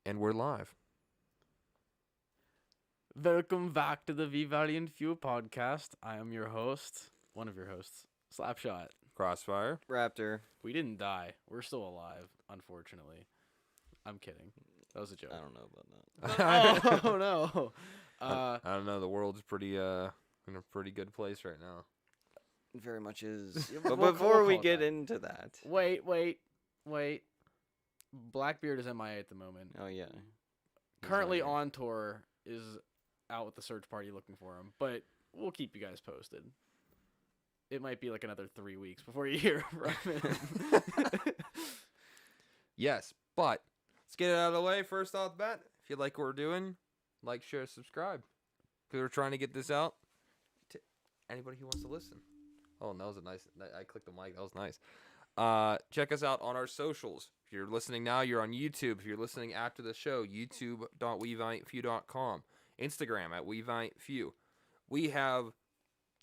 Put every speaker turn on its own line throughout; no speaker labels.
And we're live.
Welcome back to the Valiant podcast. I am your host, one of your hosts, Slapshot.
Crossfire.
Raptor.
We didn't die. We're still alive, unfortunately. I'm kidding. That was a joke.
I don't know about that.
Oh no.
I don't know. The world's pretty in a pretty good place right now.
It very much is.
Yeah,
But
we'll
before we
call it
get
that.
into that.
Wait. Blackbeard is MIA at the moment.
Oh, yeah.
Currently
not here.
on tour, is out with the search party looking for him, but we'll keep you guys posted. It might be like another 3 weeks before you hear from him.
Yes, but let's get it out of the way first off the bat. If you like what we're doing, like, share, subscribe. Because we're trying to get this out to anybody who wants to listen. Oh, and that was a nice. I clicked the mic. That was nice. Check us out on our socials. If you're listening now, you're on YouTube. If you're listening after the show, youtube.wevaliantfew.com. Instagram at wevaliantfew. We have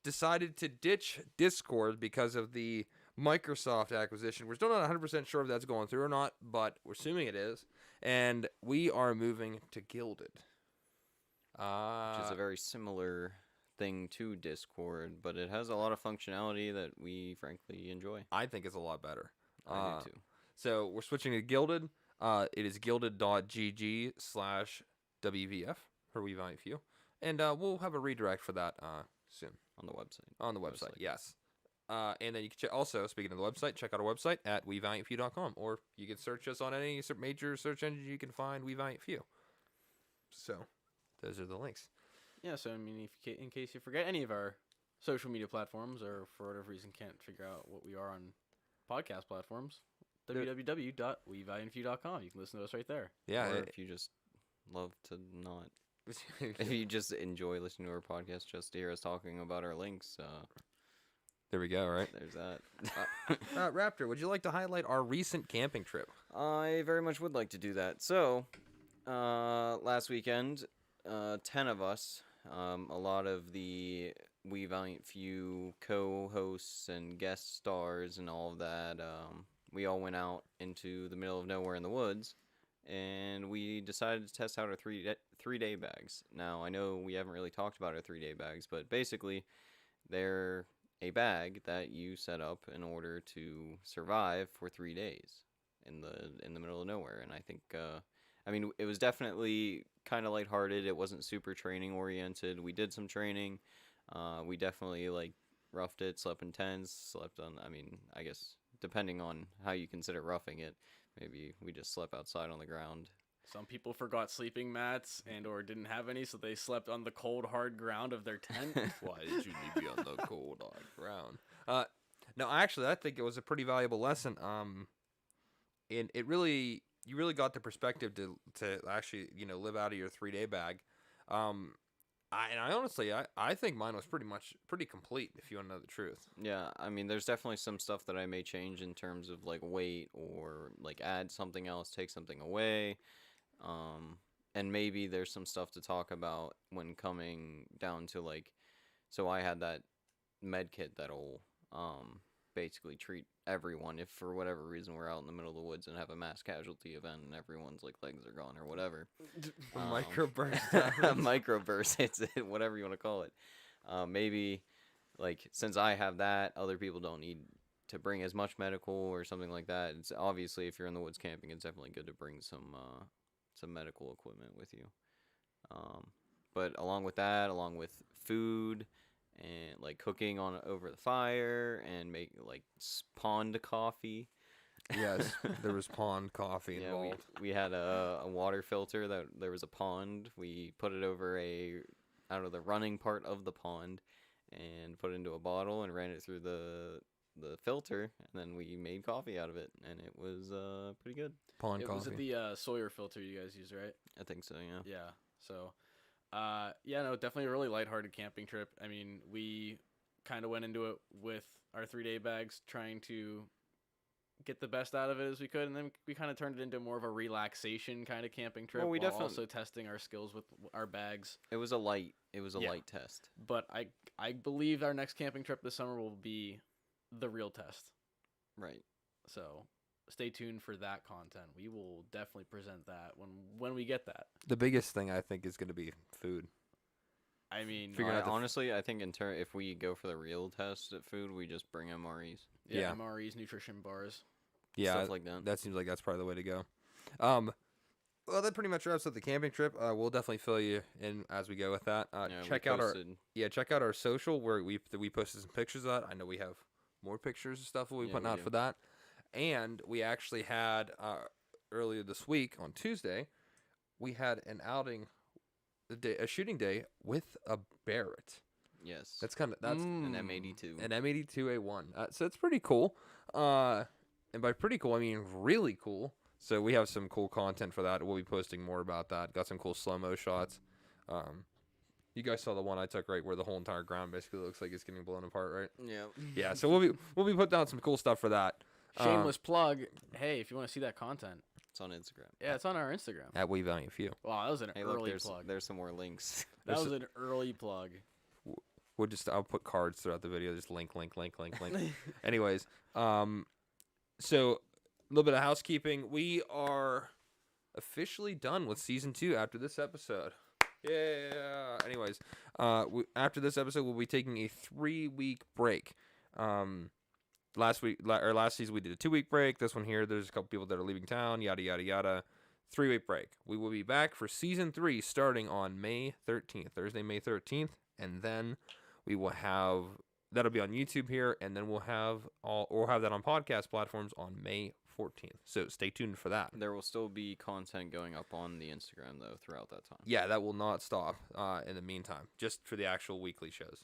decided to ditch Discord because of the Microsoft acquisition. We're still not 100% sure if that's going through or not, but we're assuming it is. And we are moving to Gilded.
Which is a very similar thing to Discord, but it has a lot of functionality that we frankly enjoy.
I think it's a lot better.
I do too.
So we're switching to Gilded. It is gilded.gg/WVF for We Valiant Few. And we'll have a redirect for that soon.
On the website.
On the website, yes. And then you can also, speaking of the website, check out our website at wevaliantfew.com. Or you can search us on any major search engine you can find We Valiant Few. So, those are the links.
Yeah, so I mean, in case you forget any of our social media platforms or for whatever reason can't figure out what we are on podcast platforms, www.wevaliantfew.com. You can listen to us right there.
Yeah.
Or if you just love to not. If you just enjoy listening to our podcast just to hear us talking about our links,
there we go, right?
there's that.
Raptor, would you like to highlight our recent camping trip?
I very much would like to do that. So, last weekend, 10 of us, a lot of the We Valiant Few co-hosts and guest stars and all of that, we all went out into the middle of nowhere in the woods, and we decided to test out our three-day bags. Now, I know we haven't really talked about our three-day bags, but basically, they're a bag that you set up in order to survive for 3 days in the middle of nowhere. And I think, I mean, it was definitely kind of lighthearted. It wasn't super training oriented. We did some training. We definitely like roughed it, slept in tents, slept on. I mean, I guess depending on how you consider roughing it, maybe we just slept outside on the ground.
Some people forgot sleeping mats and or didn't have any, so they slept on the cold, hard ground of their tent.
Why did you need me on the cold, hard ground? No, actually, I think it was a pretty valuable lesson. And it really, you really got the perspective to actually, live out of your 3-day bag. I honestly, I think mine was pretty complete, if you want to know the truth.
Yeah, I mean, there's definitely some stuff that I may change in terms of like weight or like add something else, take something away. And maybe there's some stuff to talk about when coming down to like, so I had that med kit that'll basically treat everyone if for whatever reason we're out in the middle of the woods and have a mass casualty event and everyone's like legs are gone or whatever.
Microburst.
Microburst, it's it, whatever you want to call it. Maybe like since I have that, other people don't need to bring as much medical or something like that. It's obviously if you're in the woods camping, it's definitely good to bring some medical equipment with you. But along with that, along with food and like cooking on over the fire and make like pond coffee.
Yes, there was pond coffee
Yeah,
involved.
we had a water filter that there was a pond. We put it over out of the running part of the pond and put it into a bottle and ran it through the filter, and then we made coffee out of it, and it was pretty good.
Pond
Was
coffee.
it the Sawyer filter you guys use, right?
I think so, yeah.
Yeah. So, yeah, no, definitely a really lighthearted camping trip. I mean, we kind of went into it with our 3-day bags, trying to get the best out of it as we could, and then we kind of turned it into more of a relaxation kind of camping trip.
Well, we
while
definitely-
also testing our skills with our bags.
It was a light
Yeah.
light test.
But I believe our next camping trip this summer will be the real test.
Right.
So stay tuned for that content. We will definitely present that when we get that.
The biggest thing I think is going to be food.
I mean,
Figuring out the
honestly, I think if we go for the real test at food, we just bring MREs.
Yeah.
MREs, nutrition bars.
Yeah,
Stuff like that.
That seems like that's probably the way to go. Well, that pretty much wraps up the camping trip. We'll definitely fill you in as we go with that. Check out our social where we posted some pictures of that. I know we have more pictures and stuff we'll be putting out for that. And we actually had earlier this week on Tuesday, we had an outing, a shooting day with a Barrett.
Yes,
that's
an M82,
an M82A1. So it's pretty cool. And by pretty cool, I mean really cool. So we have some cool content for that. We'll be posting more about that. Got some cool slow-mo shots. You guys saw the one I took, right, where the whole entire ground basically looks like it's getting blown apart, right?
Yeah.
Yeah. So we'll be putting out some cool stuff for that.
Shameless plug. Hey, if you want to see that content,
it's on Instagram.
Yeah, it's on our Instagram.
At We Valiant Few.
Wow, that was an early plug.
There's some more links.
That was an early plug.
I'll put cards throughout the video. Just link. Anyways, so a little bit of housekeeping. We are officially done with season 2 after this episode. Yeah. Anyways, after this episode, we'll be taking a 3-week break. Last season we did a 2-week break. This one here, there's a couple people that are leaving town. Yada yada yada. 3-week break. We will be back for season 3 starting on May 13th, Thursday, May 13th, and then we will have that'll be on YouTube here, and then we'll have that on podcast platforms on May 14th. So stay tuned for that.
There will still be content going up on the Instagram though throughout that time.
Yeah, that will not stop in the meantime, just for the actual weekly shows.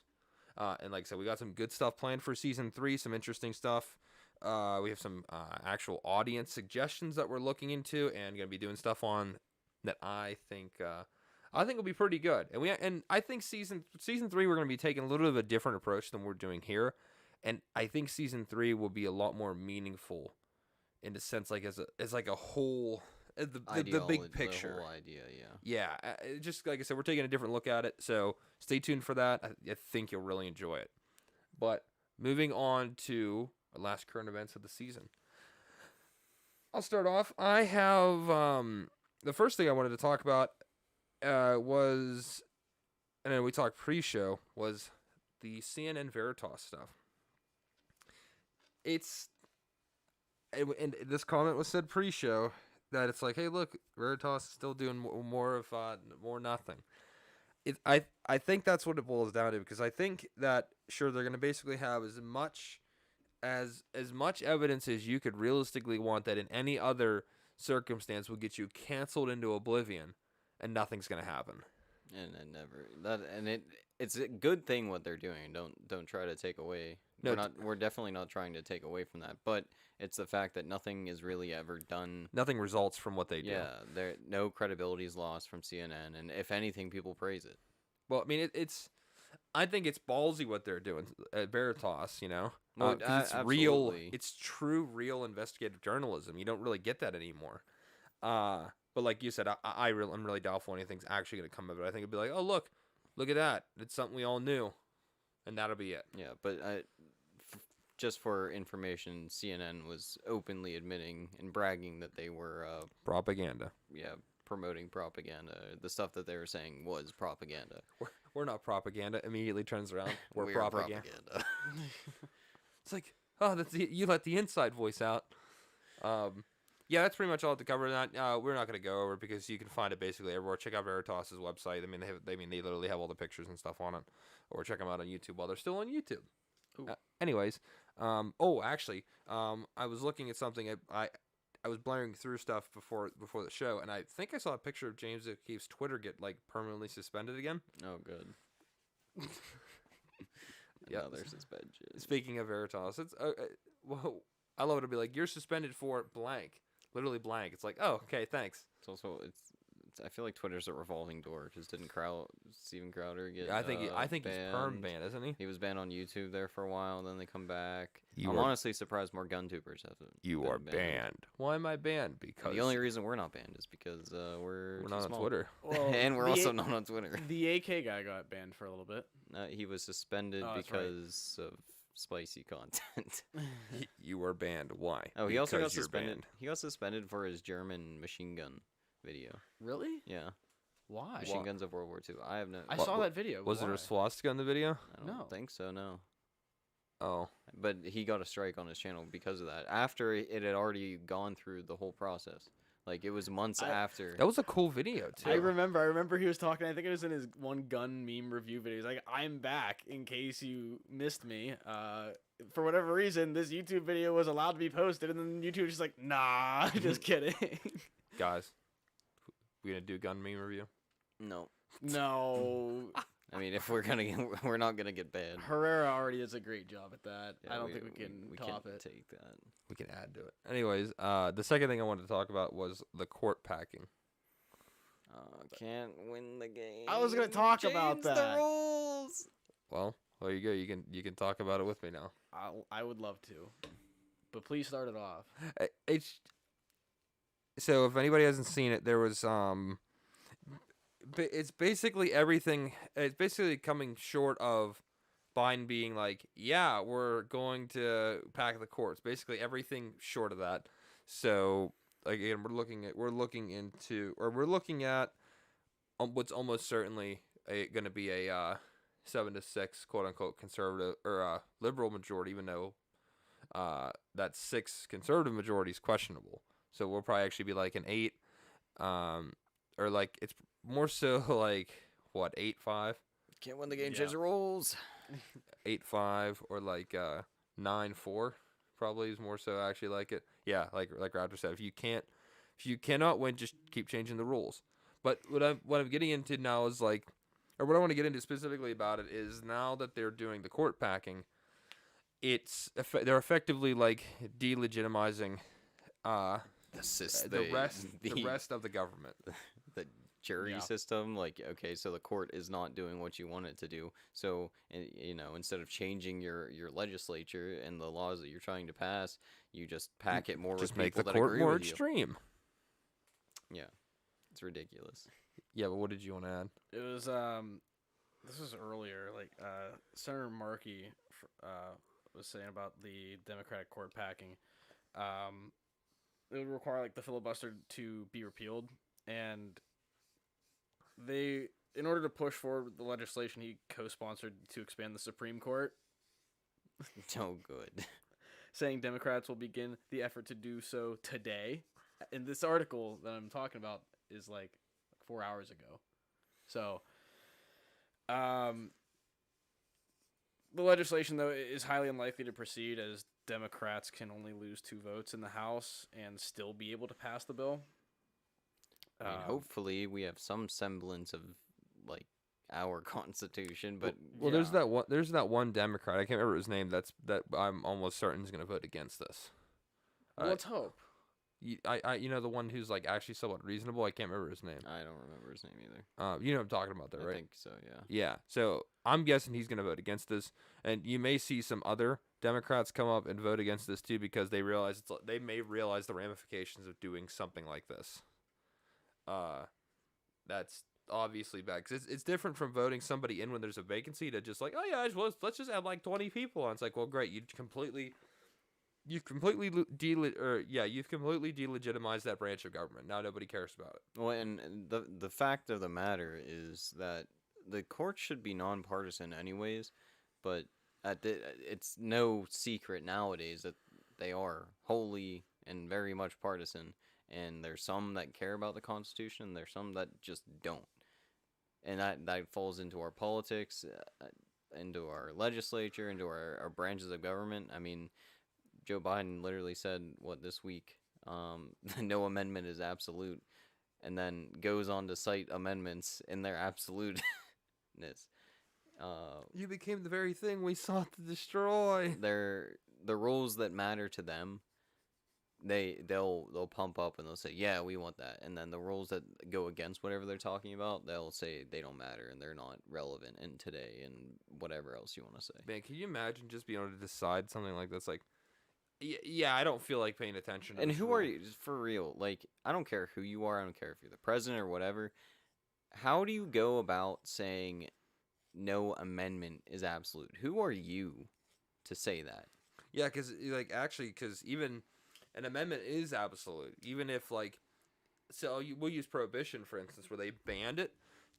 And like I said, we got some good stuff planned for season 3, some interesting stuff. We have some actual audience suggestions that we're looking into and going to be doing stuff on that I think will be pretty good. And I think season 3 we're going to be taking a little bit of a different approach than we're doing here. And I think season 3 will be a lot more meaningful in a sense, like as like a whole the big picture.
The whole idea, yeah.
Yeah, just like I said, we're taking a different look at it. So stay tuned for that. I think you'll really enjoy it. But moving on to our last current events of the season. I'll start off. I have the first thing I wanted to talk about was, and then we talked pre-show, was the CNN Veritas stuff. And this comment was said pre-show that it's like, hey, look, Veritas is still doing more nothing. I think that's what it boils down to, because I think that sure they're going to basically have as much evidence as you could realistically want that in any other circumstance will get you canceled into oblivion, and nothing's going to happen.
It's a good thing what they're doing. Don't try to take away.
No,
we're definitely not trying to take away from that, but it's the fact that nothing is really ever done.
Nothing results from what they do.
Yeah, no credibility is lost from CNN, and if anything, people praise it.
Well, I mean, I think it's ballsy what they're doing at Veritas. You know,
Well,
it's
absolutely.
real. It's true, real investigative journalism. You don't really get that anymore. But like you said, I'm really doubtful anything's actually going to come of it. I think it'd be like, oh look at that. It's something we all knew, and that'll be it.
Yeah, but just for information, CNN was openly admitting and bragging that they were
Propaganda.
Yeah, promoting propaganda. The stuff that they were saying was propaganda.
We're not propaganda. Immediately turns around. We're propaganda. It's like, oh, you let the inside voice out. Yeah, that's pretty much all to cover. That we're not going to go over it because you can find it basically everywhere. Check out Veritas's website. I mean, they literally have all the pictures and stuff on it, or check them out on YouTube while they're still on YouTube. Anyways, actually, I was looking at something. I was blaring through stuff before the show, and I think I saw a picture of James O'Keefe's Twitter get like permanently suspended again.
Oh, good. Another suspension.
Speaking of Veritas, it's well, I love it to be like, you're suspended for blank, literally blank. It's like, oh, okay, thanks.
It's also I feel like Twitter's a revolving door because didn't Steven Crowder get?
Yeah, I think
banned?
he's perm banned, isn't he?
He was banned on YouTube there for a while, then they come back.
I'm
honestly surprised more GunTubers haven't.
You are banned. Why am I banned? Because
the only reason we're not banned is because we're
not
small.
on Twitter,
Well,
and we're also not on Twitter.
The AK guy got banned for a little bit.
He was suspended because of spicy content.
You were banned. Why?
Oh, he also got
Because you're
suspended.
banned.
He got suspended for his German machine gun video.
Really?
Yeah,
Why?
machine guns of World War II. I have no.
I
What-
saw
what-
that video.
Was there
Why?
a swastika in the video?
I don't
No.
think so. No.
Oh,
But he got a strike on his channel because of that. After it had already gone through the whole process. Like it was months after.
that was a cool video too.
I remember he was talking. I think it was in his one gun meme review video. He's like, "I'm back in case you missed me. For whatever reason, this YouTube video was allowed to be posted, and then YouTube was just like, nah, just kidding.
Guys, we gonna do gun meme review?
No.
No,
I mean, if we're gonna get, we're not gonna get banned.
Herrera already does a great job at that.
Yeah,
I don't think we can top
can't
it.
take that.
We can add to it. Anyways, the second thing I wanted to talk about was the court packing.
Can't win the game.
I was gonna talk about
Change the
that.
rules.
Well, there you go. You can talk about it with me now.
I would love to, but please start it off.
It's so if anybody hasn't seen it, there was it's basically everything. It's basically coming short of Biden being like, yeah, we're going to pack the courts. Basically everything short of that. So again, we're looking at what's almost certainly going to be a 7-6 quote unquote conservative or liberal majority, even though that 6 conservative majority is questionable. So we'll probably actually be like an 8, or like it's more so like what 8-5,
Can't win the game.
Yeah.
Change the rules.
8-5, or like 9-4 probably is more so actually like it. Yeah, like Raptor said, if you cannot win, just keep changing the rules. But what I'm getting into now is like, or what I want to get into specifically about it is now that they're doing the court packing, they're effectively like delegitimizing
The
the rest of the government.
the jury
Yeah.
system. Like, okay, so the court is not doing what you want it to do. So, you know, instead of changing your legislature and the laws that you're trying to pass, you just pack it more
Just
with
make
people
the
that
court
agree
more
with you.
extreme.
Yeah, it's ridiculous.
Yeah, but what did you want to add?
It was this was earlier. Like Senator Markey was saying about the Democratic court packing. It would require like the filibuster to be repealed, and in order to push forward the legislation, he co-sponsored to expand the Supreme Court,
Oh, good.
saying Democrats will begin the effort to do so today. And this article that I'm talking about is like 4 hours ago. So, the legislation, though, is highly unlikely to proceed as Democrats can only lose 2 votes in the House and still be able to pass the bill.
I mean, hopefully we have some semblance of like our Constitution, but
Well,
Yeah.
there's that one Democrat. I can't remember his name. That I'm almost certain is going to vote against this.
Well, let's hope.
You know the one who's like actually somewhat reasonable. I can't remember his name.
I don't remember his name either.
You know what I'm talking about, though,
I
right?
think so. Yeah.
Yeah. So I'm guessing he's going to vote against this, and you may see some other Democrats come up and vote against this too because they realize they may realize the ramifications of doing something like this. That's obviously bad because it's different from voting somebody in when there's a vacancy to just like, oh yeah, let's just add like 20 people on. It's like, well, great, you've completely delegitimized that branch of government. Now nobody cares about it.
Well, and the fact of the matter is that the courts should be nonpartisan anyways, but it's no secret nowadays that they are wholly and very much partisan. And there's some that care about the Constitution, and there's some that just don't. And that falls into our politics, into our legislature, into our branches of government. I mean, Joe Biden literally said, this week, no amendment is absolute, and then goes on to cite amendments in their absoluteness.
You became the very thing we sought to destroy.
The rules that matter to them, they'll pump up and they'll say, yeah, we want that. And then the rules that go against whatever they're talking about, they'll say they don't matter and they're not relevant in today and whatever else you want to say.
Man, can you imagine just being able to decide something like this? Like, yeah, I don't feel like paying attention to
And
this
who
rule.
are you? Just for real. Like, I don't care who you are. I don't care if you're the president or whatever. How do you go about saying no amendment is absolute? Who are you to say that.
Yeah, because because even an amendment is absolute. Even if we'll use prohibition for instance, where they banned it.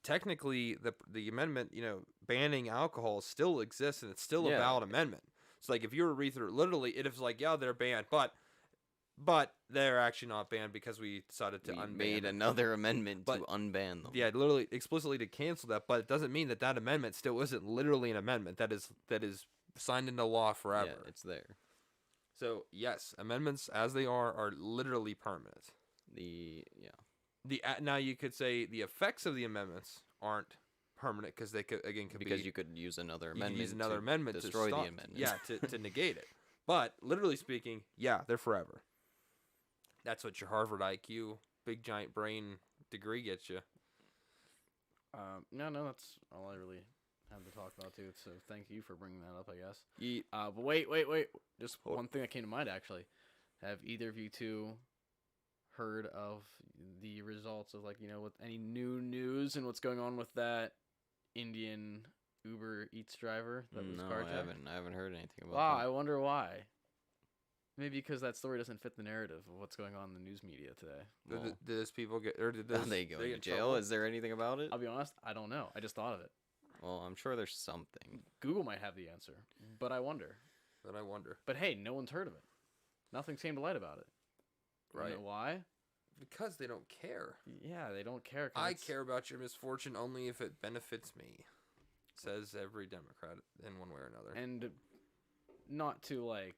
Technically, the amendment, banning alcohol still exists and it's still a
Yeah.
valid amendment. So if you were to read through it, literally, it is yeah, they're banned, but they're actually not banned because we decided to
We
unban
made
them.
another amendment to
But-
unban them.
Yeah, literally, explicitly to cancel that, but it doesn't mean that amendment still isn't literally an amendment that is signed into law forever.
Yeah, it's there.
So yes, amendments as they are literally permanent. Now you could say the effects of the amendments aren't permanent because they could
because you could use another amendment.
use another
to
amendment
destroy
to stop,
the amendment.
Yeah, to negate it. But literally speaking, yeah, they're forever. That's what your Harvard IQ, big giant brain degree gets you.
No, that's all I really have to talk about too. So thank you for bringing that up, I guess.
Yeet.
But wait. Just one thing that came to mind actually. Have either of you two heard of the results of with any new news and what's going on with that Indian Uber Eats driver that was
No,
carjacked?
I haven't heard anything about
Wow,
that.
I wonder why. Maybe because that story doesn't fit the narrative of what's going on in the news media today.
Well,
Did those people get or did
Are
those,
they going
get
to
in
jail?
trouble?
Is there anything about it?
I'll be honest, I don't know. I just thought of it.
Well, I'm sure there's something.
Google might have the answer, but I wonder.
Then I wonder.
But hey, no one's heard of it. Nothing's came to light about it. You
Right.
know why?
Because they don't care.
Yeah, they don't care. 'Cause
I
it's-
care about your misfortune only if it benefits me, says every Democrat in one way or another.
And not to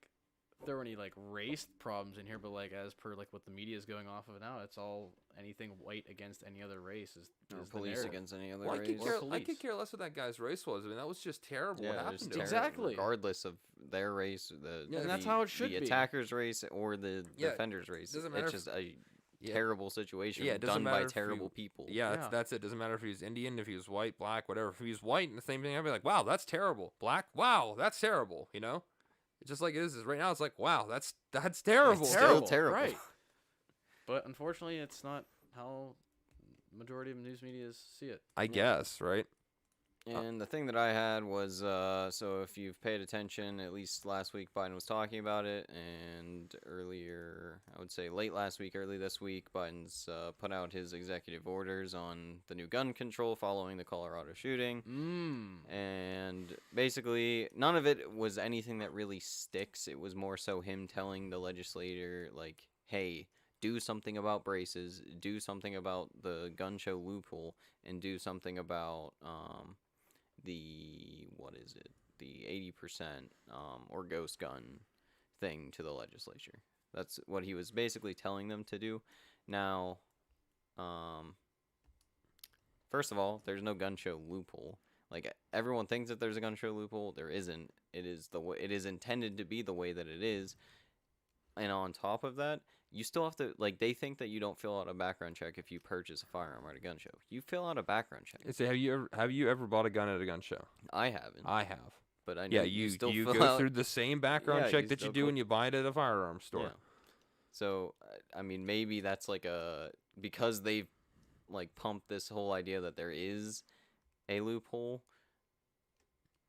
throw any race problems in here, but as per what the media is going off of now, it's all anything white against any other race is
Or
the
police
narrative.
against any other
Well,
race.
I could care less what that guy's race was. I mean, that was just terrible.
Yeah,
what
it
happened
was
to him.
terrible,
Exactly.
regardless of their race, the
Yeah,
and that's how it should
the
be.
attacker's race or the
Yeah,
defender's race.
doesn't matter
It's
if-
just a
Yeah.
terrible situation
Yeah, it doesn't
done by
matter if
terrible
you-
people.
Yeah,
Yeah.
that's it. Doesn't matter if he was Indian, if he was white, black, whatever. If he was white, the same thing. I'd be like, wow, that's terrible. Black, wow, that's terrible. It's just like it is right now. It's like, wow, that's terrible.
It's still terrible.
Right. But unfortunately, it's not how majority of news media see it.
I guess, right?
And the thing that I had was, so if you've paid attention, at least last week Biden was talking about it, and earlier, I would say late last week, early this week, Biden's put out his executive orders on the new gun control following the Colorado shooting. And basically, none of it was anything that really sticks. It was more so him telling the legislator, hey, do something about braces, do something about the gun show loophole, and do something about the 80% or ghost gun thing to the legislature. That's what he was basically telling them to do. Now, first of all, there's no gun show loophole. Everyone thinks that there's a gun show loophole. There isn't. It is intended to be the way that it is. And on top of that, you still have to they think that you don't fill out a background check if you purchase a firearm at a gun show. You fill out a background check.
So have you ever bought a gun at a gun show?
I haven't.
I have.
But I know
Yeah,
you still
you
fill
go
out,
through the same background
Yeah,
check
you
that you
still
do
go-
when you buy it at a firearms store.
Yeah. So I mean, maybe that's because they've pumped this whole idea that there is a loophole,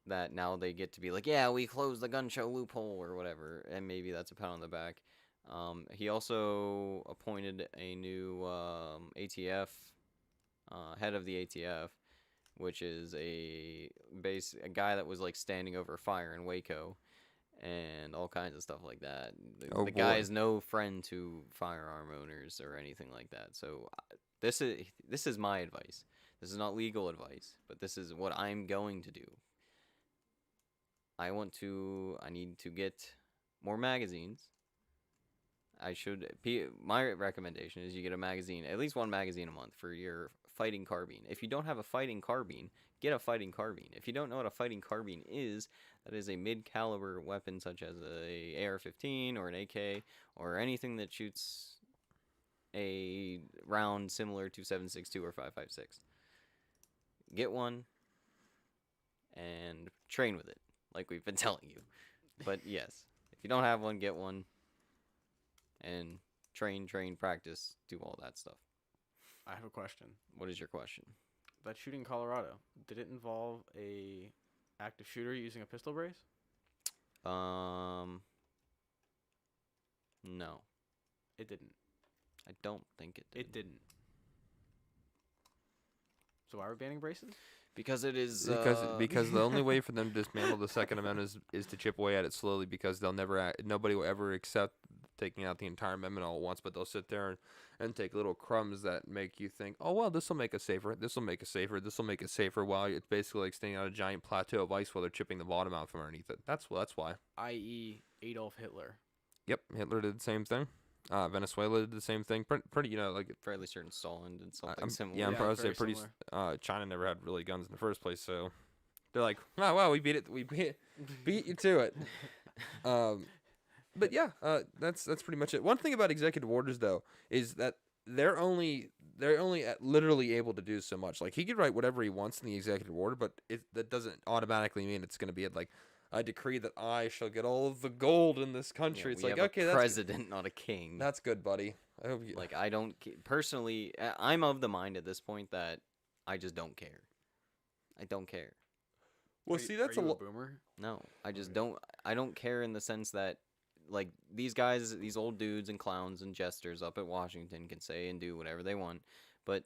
that now they get to be yeah, we closed the gun show loophole or whatever, and maybe that's a pat on the back. He also appointed a new ATF head of the ATF, which is a guy that was standing over a fire in Waco, and all kinds of stuff like that. The guy
boy.
is no friend to firearm owners or anything like that. So this is my advice. This is not legal advice, but this is what I'm going to do. I need to get more magazines. My recommendation is you get a magazine, at least one magazine a month for your fighting carbine. If you don't have a fighting carbine, get a fighting carbine. If you don't know what a fighting carbine is, that is a mid-caliber weapon such as a AR-15 or an AK or anything that shoots a round similar to 7.62 or 5.56. Get one and train with it, like we've been telling you. But yes, if you don't have one, get one. And train, practice, do all that stuff.
I have a question.
What is your question?
That shooting in Colorado, did it involve a active shooter using a pistol brace?
No,
It didn't.
I don't think it did.
It didn't. So why are we banning braces?
Because it is
Because the only way for them to dismantle the Second Amendment is to chip away at it slowly, because they'll never nobody will ever accept taking out the entire amendment all at once, but they'll sit there and take little crumbs that make you think, oh well, this will make us safer, this will make us safer, this will make us safer, while it's basically like staying on a giant plateau of ice while they're chipping the bottom out from underneath it. That's why.
I.e. Adolf Hitler.
Yep, Hitler did the same thing. Venezuela did the same thing. Pretty, like
fairly certain Stalin did something similar.
yeah, I'm
Yeah,
probably say
very
pretty.
similar.
China never had really guns in the first place, so they're like, oh wow, we beat it. We beat you to it. But yeah, that's pretty much it. One thing about executive orders though is that they're only literally able to do so much. Like he could write whatever he wants in the executive order, but that doesn't automatically mean it's going to be like a decree that I shall get all of the gold in this country.
Yeah,
It's
we
like,
have
okay,
a
that's
president, not a king.
that's good, buddy. I hope you
Like I don't personally. I'm of the mind at this point that I just don't care. I don't care.
well,
Are
see,
you-
that's
are
a
you
lot.
boomer.
No, I just
Okay.
don't. I don't care in the sense that, like, these guys, these old dudes and clowns and jesters up at Washington can say and do whatever they want, but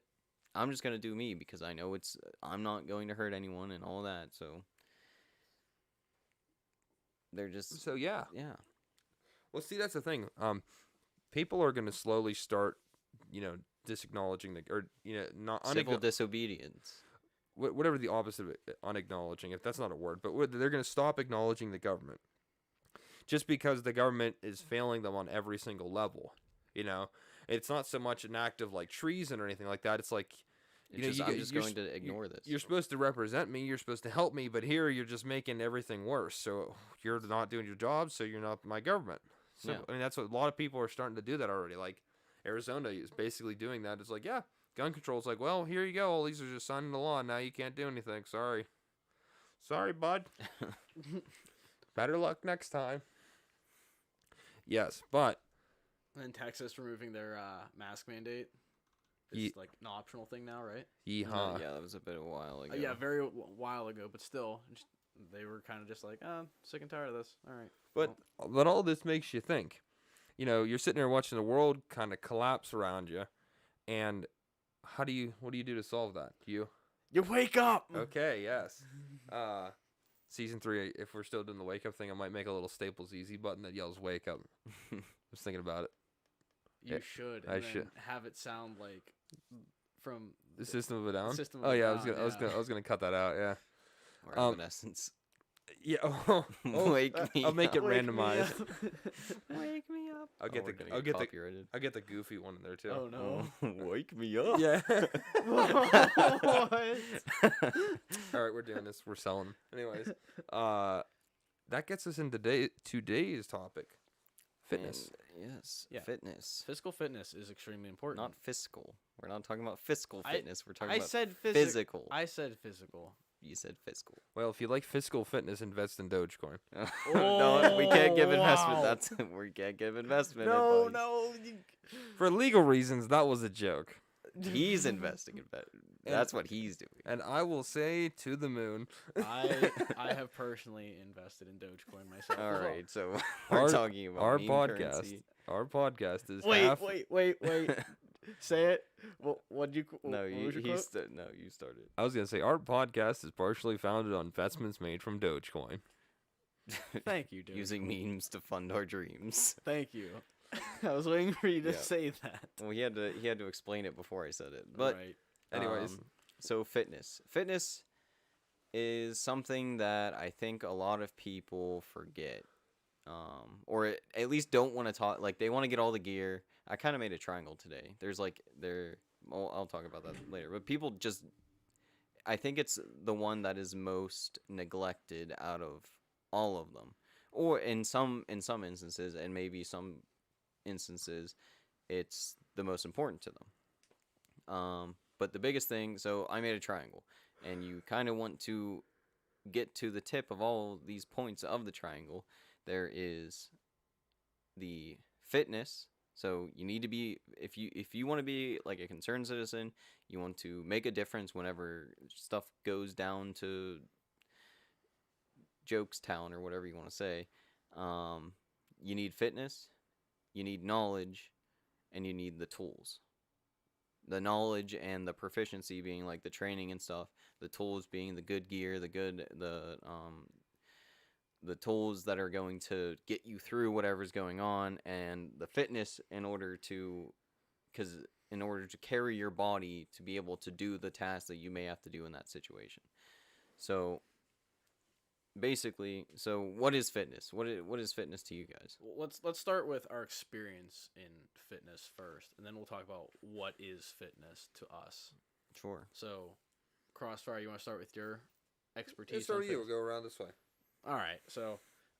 I'm just gonna do me because I know I'm not going to hurt anyone and all that. So they're just
So yeah.
yeah.
Well, see, that's the thing. People are going to slowly start, disacknowledging or not
Civil disobedience.
whatever the opposite of unacknowledging, if that's not a word, but they're going to stop acknowledging the government, just because the government is failing them on every single level. It's not so much an act of like treason or anything like that. It's like,
I'm just going to ignore this.
You're supposed to represent me. You're supposed to help me, but here you're just making everything worse. So you're not doing your job. So you're not my government. So
Yeah.
I mean, that's what a lot of people are starting to do that already. Like Arizona is basically doing that. It's like, yeah, gun control is like, well, here you go. All these are just signed into law. Now you can't do anything. Sorry, bud. Better luck next time. Yes, but
And then Texas removing their mask mandate. It's
Ye-
like an optional thing now, right?
yeehaw.
Yeah, that was a bit of a while ago.
Yeah, very while ago, but still, they were kind of just like, sick and tired of this. All right.
But all this makes you think. You're sitting there watching the world kind of collapse around you, and what do you do to solve that?
You wake up.
Okay, yes. Season 3, if we're still doing the wake up thing, I might make a little Staples Easy button that yells wake up. I was thinking about it.
You should.
I
And then
should.
have it sound like from
The System of a Down.
System of
Oh
a
yeah,
Down,
I was gonna cut that out. Yeah.
Or Evanescence.
Yeah.
Wake me
I'll make it
up.
randomized.
Wake me up.
I'll get
we're
the
gonna
I'll get the
copyrighted.
I'll get the goofy one in there too.
Oh no.
Wake me up.
Yeah.
What?
All right, we're doing this. We're selling. Anyways, that gets us into today's topic, fitness.
And, yes.
Yeah.
Fitness.
Physical fitness is extremely important.
Not fiscal. We're not talking about fiscal
I-
fitness. We're talking
I
about
said
physical.
I said physical.
You said fiscal.
Well, if you like physical fitness, invest in Dogecoin.
No, we can't give
Oh,
investment.
wow.
That's we can't give investment
No,
advice.
no.
For legal reasons, that was a joke.
He's investing in that. That's what he's doing.
And I will say to the moon.
I have personally invested in Dogecoin myself.
All
as well.
right, so we're
Our-
talking about
our
meme
podcast.
currency.
Our podcast is
Wait,
half.
wait. Say it. What'd you?
No,
what was your
you
quote?
no, you started.
I was gonna say our podcast is partially founded on investments made from Dogecoin.
Thank you, dude.
Using memes to fund our dreams.
Thank you. I was waiting for you to
Yeah.
say that.
Well, he had to explain it before I said it. But
right.
Anyways,
so fitness. Fitness is something that I think a lot of people forget. Or at least don't want to talk. Like they want to get all the gear. I kind of made a triangle today. I'll talk about that later. But people just, I think it's the one that is most neglected out of all of them. Or in some instances, and maybe some instances, it's the most important to them. But the biggest thing, so I made a triangle, and you kind of want to get to the tip of all these points of the triangle. There is the fitness. So you need to be, if you want to be like a concerned citizen, you want to make a difference whenever stuff goes down to Jokestown or whatever you want to say. You need fitness, you need knowledge, and you need the tools. The knowledge and the proficiency being like the training and stuff. The tools being the good gear, the tools that are going to get you through whatever's going on, and the fitness because in order to carry your body to be able to do the tasks that you may have to do in that situation. So basically, what is fitness? What is fitness to you guys?
Well, let's start with our experience in fitness first, and then we'll talk about what is fitness to us.
Sure.
So, Crossfire, you want to start with your expertise?
Let's start
on
with you.
fitness?
We'll go around this way.
All right. So,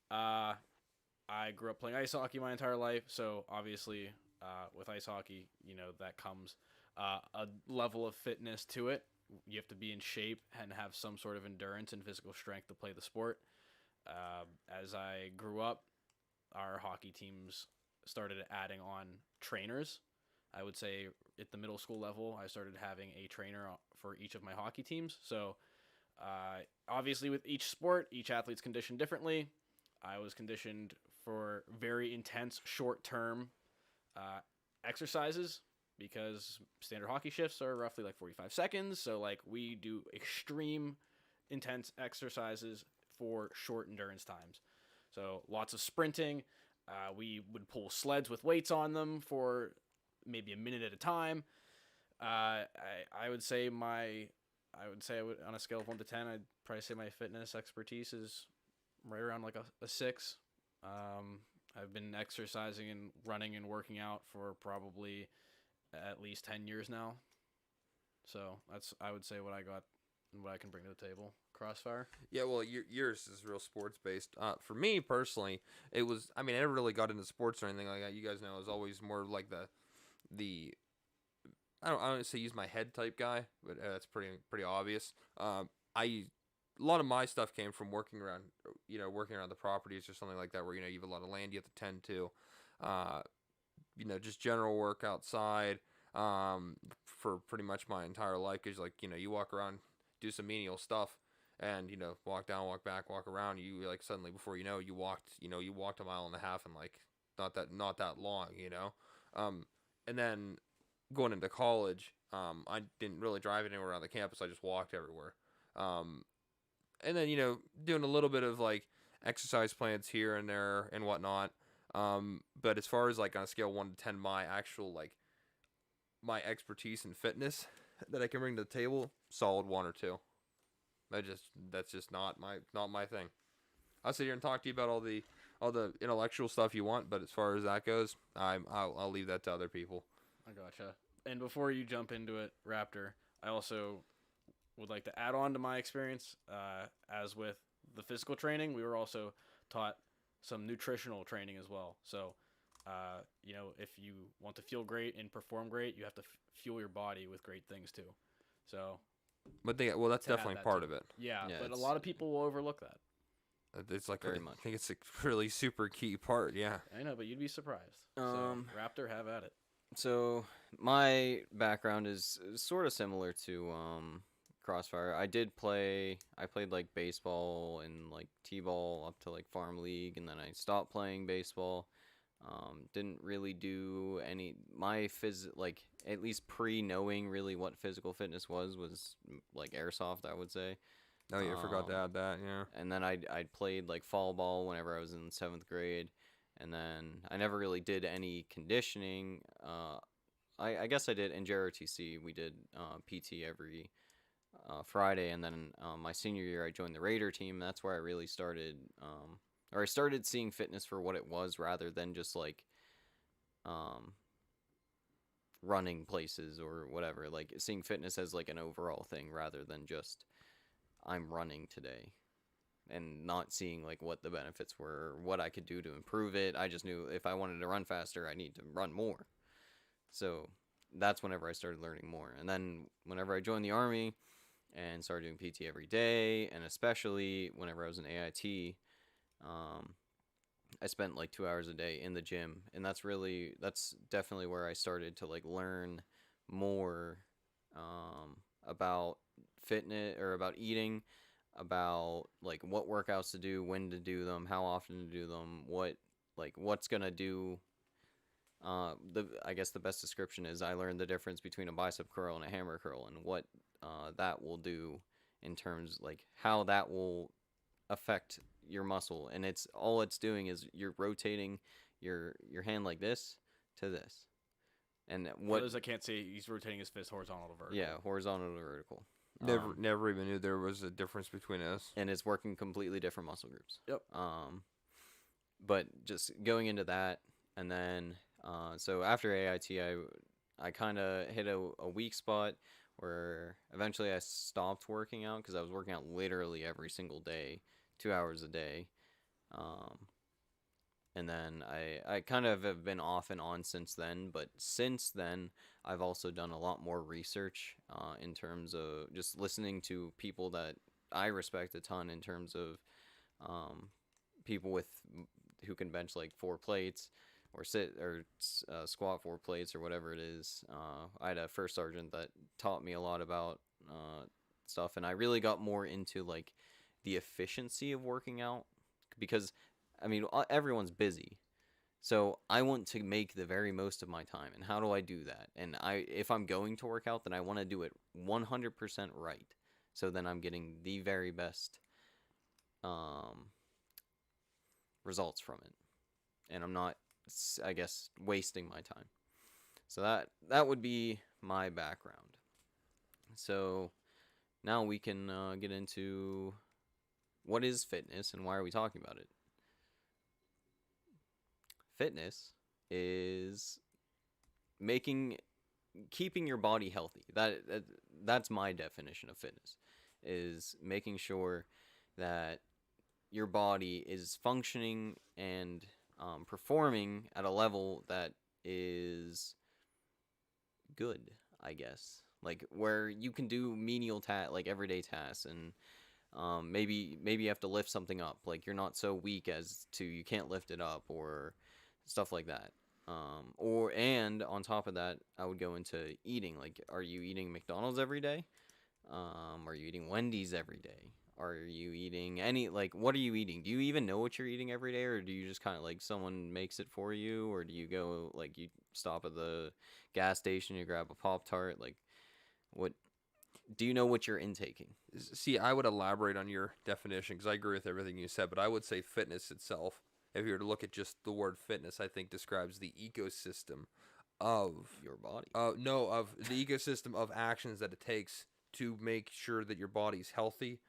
I grew up playing ice hockey my entire life. So obviously, with ice hockey, that comes a level of fitness to it. You have to be in shape and have some sort of endurance and physical strength to play the sport. As I grew up, our hockey teams started adding on trainers. I would say at the middle school level, I started having a trainer for each of my hockey teams. So obviously, with each sport, each athlete's conditioned differently. I was conditioned for very intense short-term exercises because standard hockey shifts are roughly like 45 seconds. So like we do extreme intense exercises for short endurance times. So lots of sprinting. We would pull sleds with weights on them for maybe a minute at a time. I would say on a scale of 1 to 10, I'd probably say my fitness expertise is right around like a 6. I've been exercising and running and working out for probably at least 10 years now. So I would say what I got and what I can bring to the table. Crossfire?
Yeah, well, yours is real sports based. For me personally, it was. I mean, I never really got into sports or anything like that. You guys know, I was always more like the. I don't say use my head type guy, but that's pretty obvious. A lot of my stuff came from working around the properties or something like that, where you have a lot of land you have to tend to. Just general work outside. For pretty much my entire life, because you walk around, do some menial stuff, and walk down, walk back, walk around. You like suddenly before you walked a mile and a half in like not that long. And then going into college, I didn't really drive anywhere around the campus. I just walked everywhere. And then doing a little bit of like exercise plans here and there and whatnot. But as far as like on a scale of 1 to 10, my actual like my expertise in fitness that I can bring to the table, solid 1 or 2. That's just not my thing. I'll sit here and talk to you about all the intellectual stuff you want, but as far as that goes, I'll leave that to other people.
I gotcha. And before you jump into it, Raptor, I also would like to add on to my experience. As with the physical training, we were also taught some nutritional training as well. So, if you want to feel great and perform great, you have to fuel your body with great things too. So,
but that's definitely part of it.
Yeah, but a lot of people will overlook that.
It's like
Very much.
I think it's a really super key part. Yeah.
I know, but you'd be surprised. So, Raptor, have at it.
So my background is sort of similar to Crossfire. I played like baseball and like t-ball up to like farm league, and then I stopped playing baseball. Didn't really do any like at least pre-knowing really what physical fitness was like airsoft, I would say.
Oh yeah, I forgot to add that. Yeah.
And then I played like fall ball whenever I was in 7th grade, and then I never really did any conditioning. I guess I did in JROTC. We did PT every Friday, and then my senior year I joined the Raider team. That's where I really started, or I started seeing fitness for what it was rather than just like running places or whatever. Like seeing fitness as like an overall thing rather than just I'm running today, and not seeing like what the benefits were, or what I could do to improve it. I just knew if I wanted to run faster, I need to run more. So that's whenever I started learning more. And then whenever I joined the Army and started doing PT every day, and especially whenever I was in AIT, I spent like 2 hours a day in the gym, and that's definitely where I started to like learn more about fitness or about eating, about like what workouts to do, when to do them, how often to do them, what's gonna do. I guess the best description is I learned the difference between a bicep curl and a hammer curl, and what that will do in terms like how that will affect your muscle. And all it's doing is you're rotating your hand like this to this. And
For those that can't see, he's rotating his fist horizontal to vertical.
Yeah, horizontal to vertical.
Never even knew there was a difference between us.
And it's working completely different muscle groups.
Yep.
But just going into that, and then so after AIT, I kind of hit a weak spot where eventually I stopped working out because I was working out literally every single day, 2 hours a day. And then I kind of have been off and on since then. But since then, I've also done a lot more research in terms of just listening to people that I respect a ton in terms of people who can bench like 4 plates or squat 4 plates or whatever it is. I had a first sergeant that taught me a lot about stuff, and I really got more into like the efficiency of working out because I mean everyone's busy, so I want to make the very most of my time. And how do I do that? And if I'm going to work out, then I want to do it 100% right, so then I'm getting the very best results from it, and I'm not, I guess, wasting my time. So that would be my background. So now we can get into what is fitness and why are we talking about it. Fitness is keeping your body healthy. That's my definition of fitness, is making sure that your body is functioning and performing at a level that is good, I guess. Like where you can do menial like everyday tasks, and maybe you have to lift something up. Like you're not so weak as to you can't lift it up or stuff like that. And on top of that, I would go into eating. Like, are you eating McDonald's every day? Are you eating Wendy's every day? Are you eating what are you eating? Do you even know what you're eating every day, or do you just kind of like someone makes it for you, or do you go like you stop at the gas station, you grab a Pop-Tart? Like, what do you know what you're intaking?
See, I would elaborate on your definition because I agree with everything you said, but I would say fitness itself, if you were to look at just the word fitness, I think describes the ecosystem of
Your body.
of the ecosystem of actions that it takes to make sure that your body's healthy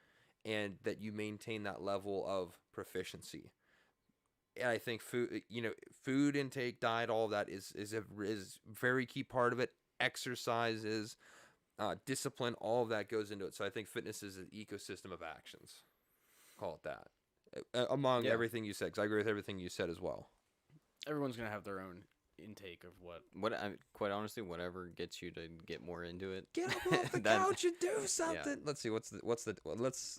and that you maintain that level of proficiency. And I think food intake, diet, all of that is a very key part of it. Exercises, discipline, all of that goes into it. So I think fitness is an ecosystem of actions. Call it that. Among everything you said, because I agree with everything you said as well.
Everyone's gonna have their own intake of what.
Quite honestly, whatever gets you to get more into it.
Get up off the couch and do something. Yeah. Let's see. Let's let's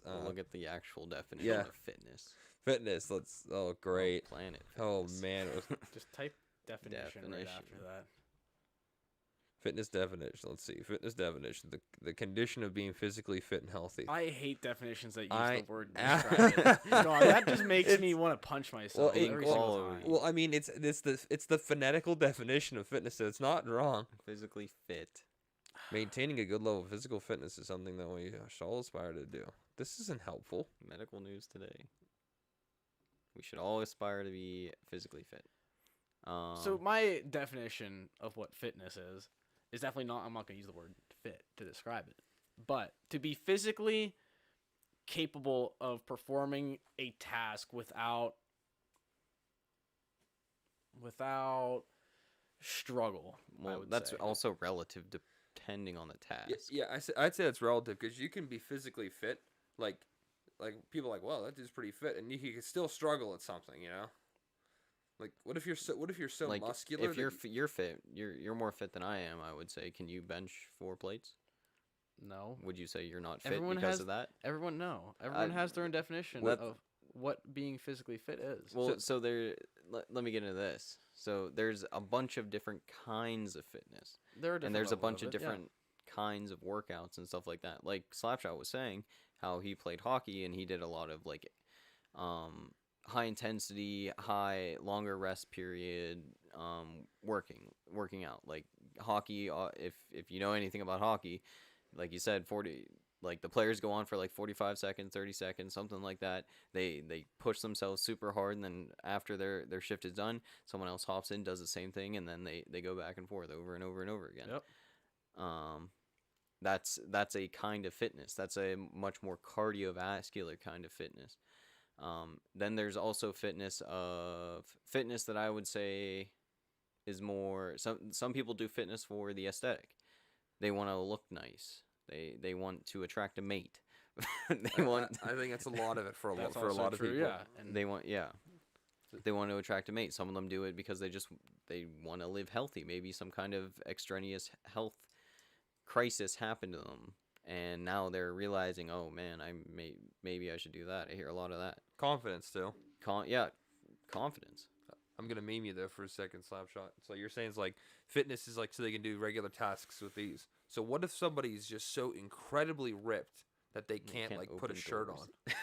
look at the actual definition of fitness.
Fitness. Oh, great.
Planet Fitness.
Oh man.
Just type definition right after that.
Fitness definition. Let's see. Fitness definition. The condition of being physically fit and healthy.
I hate definitions that use the word describe it. God, that just makes me want to punch myself every single time.
Well, I mean, it's the phonetical definition of fitness, so it's not wrong.
Physically fit.
Maintaining a good level of physical fitness is something that we should all aspire to do. This isn't helpful.
Medical news today. We should all aspire to be physically fit.
So my definition of what fitness is definitely not, I'm not going to use the word fit to describe it, but to be physically capable of performing a task without struggle.
Well, that's also relative depending on the task.
Yeah, I'd say that's relative because you can be physically fit, like people are like, well, that dude's pretty fit, and you can still struggle at something, you know. Like, what if you're so
like,
muscular?
If you're fit, you're more fit than I am. I would say. Can you bench 4 plates?
No.
Would you say you're not fit because of that?
Everyone has their own definition of what being physically fit is.
Well, so let me get into this. So there's a bunch of different kinds of fitness.
There are different
and there's a
levels
bunch
of
of different kinds of workouts and stuff like that. Like Slapshot was saying, how he played hockey and he did a lot of like high intensity, longer rest period working out. Like hockey, if you know anything about hockey, like you said, 40, like the players go on for like 45 seconds, 30 seconds, something like that. They push themselves super hard, and then after their shift is done, someone else hops in, does the same thing, and then they go back and forth over and over and over again.
Yep.
That's a kind of fitness. That's a much more cardiovascular kind of fitness. Then there's also fitness that I would say is more, some people do fitness for the aesthetic. They want to look nice. They want to attract a mate. They want.
I think that's a lot of it for a
That's
lot
also
of
true,
people.
yeah. And
They want They want to attract a mate. Some of them do it because they want to live healthy. Maybe some kind of extraneous health crisis happened to them, and now they're realizing, oh man, maybe I should do that. I hear a lot of that.
Confidence too.
Confidence.
I'm gonna meme you though for a second, Slapshot. So you're saying it's like fitness is like so they can do regular tasks with these. So what if somebody's just so incredibly ripped that they can't like put a
open
shirt
doors.
on?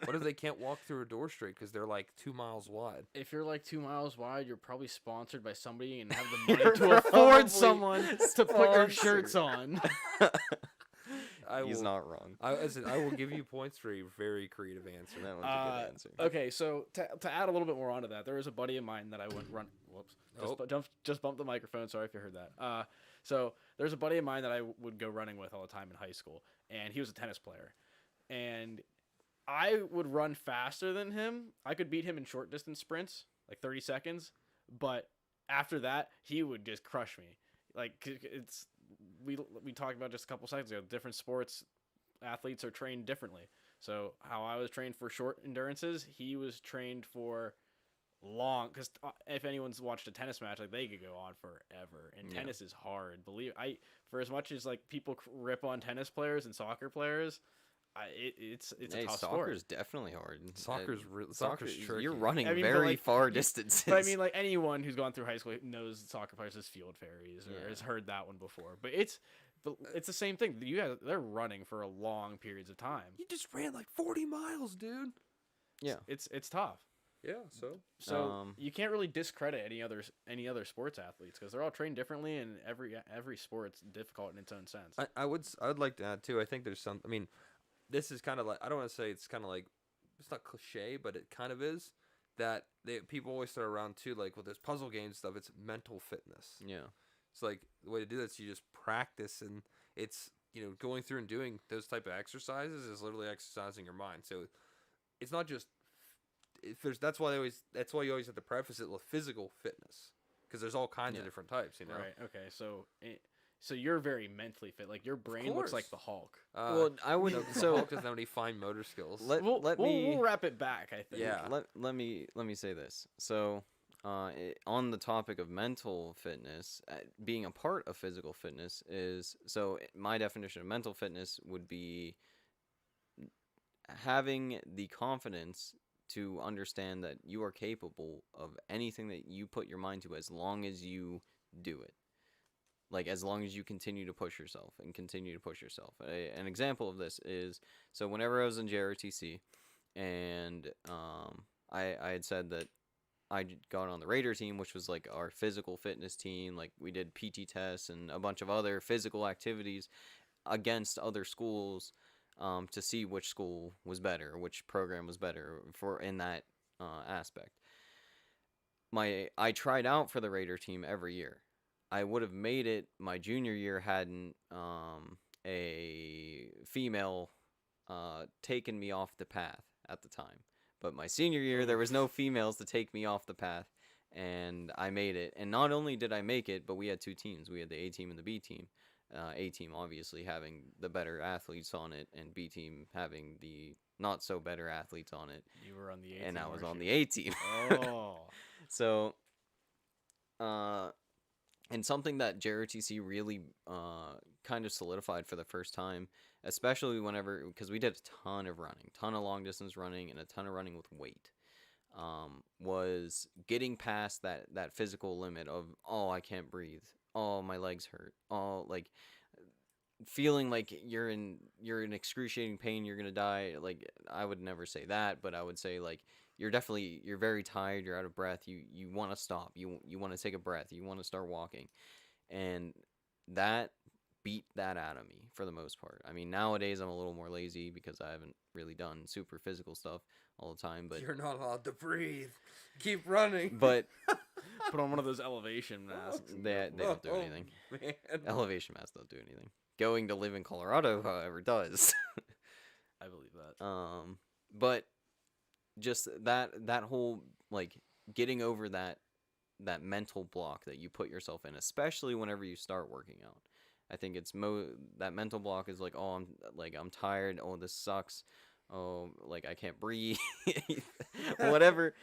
What if they can't walk through a door straight because they're like 2 miles wide?
if you're like 2 miles wide, you're probably sponsored by somebody and have the money
You're
to afford
probably
someone to put your
sponsored.
shirts on.
He's not wrong.
I will give you points for a very creative answer.
That one's a good answer.
Okay, so to add a little bit more onto that, there was a buddy of mine that I went run. Whoops, just bumped the microphone. Sorry if you heard that. So there's a buddy of mine that I would go running with all the time in high school, and he was a tennis player, and I would run faster than him. I could beat him in short distance sprints, like 30 seconds, but after that, he would just crush me. Like it's we talked about just a couple seconds ago. Different sports athletes are trained differently. So how I was trained for short endurances, he was trained for long. Because if anyone's watched a tennis match, like they could go on forever. And tennis is hard. For as much as like people rip on tennis players and soccer players, it's a tough sport.
Soccer's definitely hard.
Soccer's tricky.
You're running
I mean,
very far distances.
But I mean, like anyone who's gone through high school knows soccer players as field fairies or has heard that one before. But it's the same thing. They're running for a long periods of time.
You just ran like 40 miles, dude.
Yeah.
It's tough.
Yeah.
So you can't really discredit any other sports athletes because they're all trained differently, and every sport's difficult in its own sense.
I would like to add too. I think there's some. I mean, this is kind of like, I don't want to say it's kind of like, it's not cliche, but it kind of is, that people always throw around too, like with this puzzle game stuff, it's mental fitness.
Yeah.
It's like the way to do that is you just practice, and it's, going through and doing those type of exercises is literally exercising your mind. So it's not just, that's why you always have to preface it with physical fitness, because there's all kinds of different types,
Right. Okay. So you're very mentally fit. Like your brain looks like the Hulk.
Well, I would.
So Hulk doesn't have any fine motor skills.
We'll wrap it back, I think.
Yeah.
Let me say this. So, on the topic of mental fitness, being a part of physical fitness is, so my definition of mental fitness would be having the confidence to understand that you are capable of anything that you put your mind to, as long as you do it. Like, as long as you continue to push yourself and continue to push yourself. An example of this is, so whenever I was in JRTC, and I had said that I got on the Raider team, which was like our physical fitness team. Like, we did PT tests and a bunch of other physical activities against other schools to see which school was better, which program was better in that aspect. I tried out for the Raider team every year. I would have made it my junior year hadn't a female taken me off the path at the time. But my senior year, there was no females to take me off the path, and I made it. And not only did I make it, but we had two teams. We had the A team and the B team. A team obviously having the better athletes on it, and B team having the not so better athletes on it.
You were on the A team.
And I was on the A team.
Oh.
So, and something that JRTC really kind of solidified for the first time, especially because we did a ton of running, ton of long distance running, and a ton of running with weight, was getting past that physical limit of, oh, I can't breathe, oh, my legs hurt, oh, like, feeling like you're in excruciating pain, you're gonna die. Like, I would never say that, but I would say, like, you're very tired, you're out of breath, you want to stop, you want to take a breath, you want to start walking, and that beat that out of me for the most part. I mean, nowadays I'm a little more lazy because I haven't really done super physical stuff all the time, but
You're not allowed to breathe. Keep running.
but
Put on one of those elevation masks.
they don't do anything.
Man.
Elevation masks don't do anything. Going to live in Colorado, however, does.
I believe that.
But just that whole, like, getting over that mental block that you put yourself in, especially whenever you start working out. I think it's that mental block is like, oh, I'm tired. Oh, this sucks. Oh, like, I can't breathe. Whatever.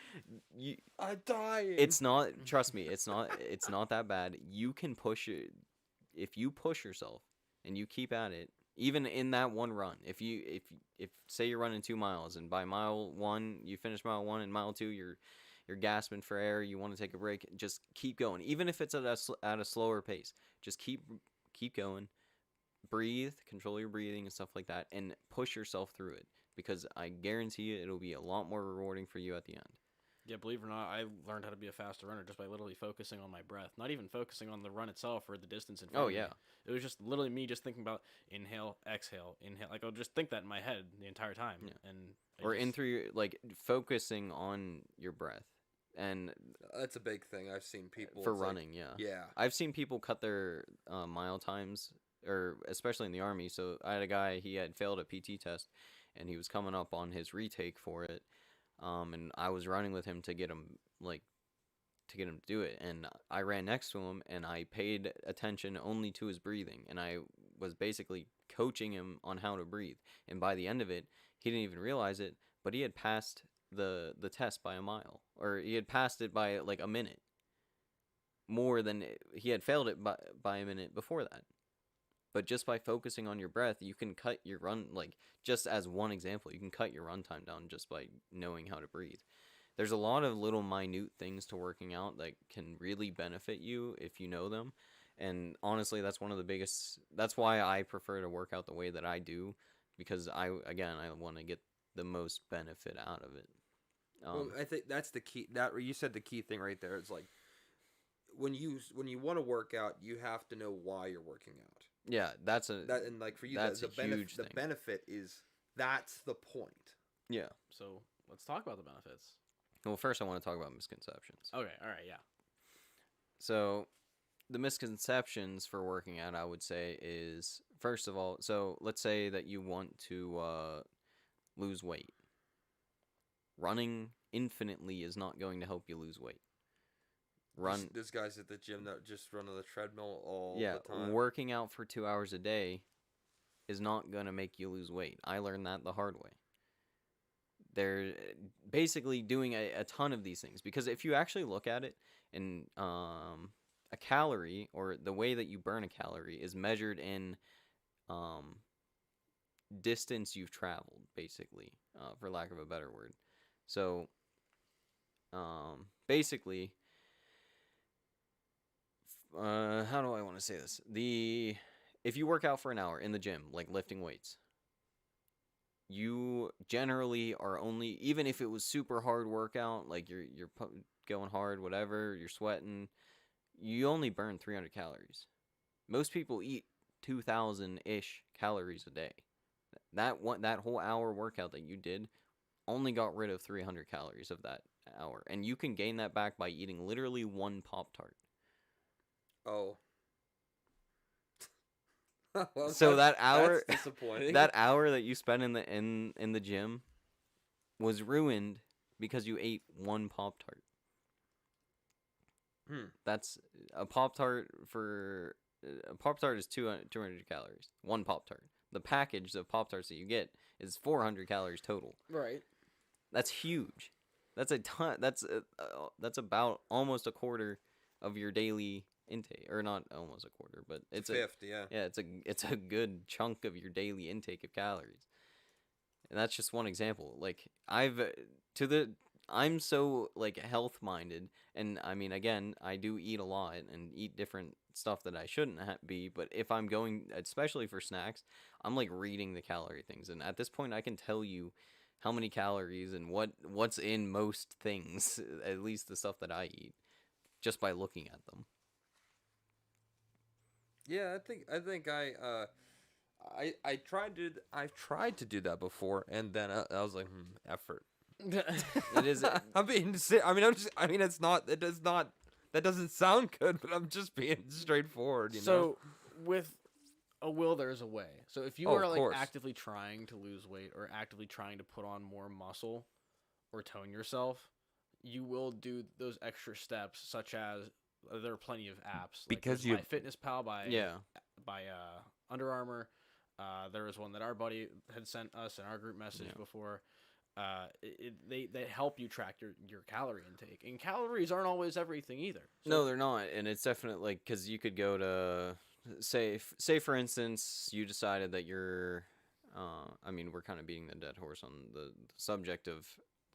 I'm dying.
It's not. Trust me. It's not that bad. You can push it if you push yourself and you keep at it. Even in that one run, if say you're running 2 miles and by mile 1 you finish mile 1 and mile 2 you're gasping for air, you want to take a break, just keep going. Even if it's at a slower pace, just keep going. Breathe, control your breathing and stuff like that, and push yourself through it, because I guarantee you it'll be a lot more rewarding for you at the end.
Yeah, believe it or not, I learned how to be a faster runner just by literally focusing on my breath. Not even focusing on the run itself or the distance in front
Oh
of me.
yeah.
It was just literally me just thinking about inhale, exhale, inhale. Like, I'll just think that in my head the entire time.
Yeah.
And
Or in through your, like, focusing on your breath. And
That's a big thing. I've seen people
for
it's like-
running, yeah.
yeah.
I've seen people cut their mile times, or especially in the Army. So I had a guy, he had failed a PT test, and he was coming up on his retake for it. And I was running with him to get him to do it. And I ran next to him, and I paid attention only to his breathing. And I was basically coaching him on how to breathe. And by the end of it, he didn't even realize it, but he had passed the test by a mile, or he had passed it by like a minute more than he had failed it by a minute before that. But just by focusing on your breath, you can cut your run, like, just as one example, you can cut your run time down just by knowing how to breathe. There's a lot of little minute things to working out that can really benefit you if you know them. And honestly, that's one of the biggest, that's why I prefer to work out the way that I do, because I want to get the most benefit out of it.
Well, I think that's the key. That you said the key thing right there. It's like when you want to work out, you have to know why you're working out.
Yeah,
And like for you,
that's
the
a huge
the
thing.
benefit is that's the point.
Yeah.
So let's talk about the benefits.
Well, first I want to talk about misconceptions.
Okay, all right, yeah.
So, the misconceptions for working out, I would say, is, first of all, so let's say that you want to lose weight. Running infinitely is not going to help you lose weight.
There's guys at the gym that just run on the treadmill all the time.
Working out for 2 hours a day is not going to make you lose weight. I learned that the hard way. They're basically doing a ton of these things, because if you actually look at it, and a calorie, or the way that you burn a calorie, is measured in distance you've traveled, basically, for lack of a better word. So basically, how do I want to say this? If you work out for an hour in the gym, like lifting weights, you generally are only, even if it was super hard workout, like you're going hard, whatever, you're sweating, you only burn 300 calories. Most people eat 2,000-ish calories a day. That whole hour workout that you did only got rid of 300 calories of that hour, and you can gain that back by eating literally one Pop-Tart.
Oh. Well,
So that hour,
that's disappointing.
that hour that you spent in the gym was ruined because you ate one Pop-Tart. That's a Pop-Tart is 200 calories. One Pop-Tart. The package of Pop-Tarts that you get is 400 calories total.
Right.
That's huge. That's a ton. That's about almost a quarter of your daily intake, or not almost a quarter, but it's
a fifth. Yeah.
Yeah, it's a good chunk of your daily intake of calories. And that's just one example. Like, I'm so, like, health minded, and I mean, again, I do eat a lot and eat different stuff that I shouldn't be. But if I'm going, especially for snacks, I'm like reading the calorie things, and at this point, I can tell you how many calories and what's in most things, at least the stuff that I eat, just by looking at them.
Yeah, I've tried to do that before, and then I was like, effort.
It is.
I mean, it does not. That doesn't sound good, but I'm just being straightforward. You know.
So with a will, there's a way. So if you
Oh,
are
of
like
course.
actively trying to lose weight or actively trying to put on more muscle or tone yourself, you will do those extra steps, such as there are plenty of apps
Because
like MyFitnessPal by
Yeah.
Under Armour. There was one that our buddy had sent us in our group message before. They help you track your calorie intake, and calories aren't always everything either. So
No, they're not, and it's definitely like because you could go to say for instance you decided that you're, I mean we're kind of beating the dead horse on the subject of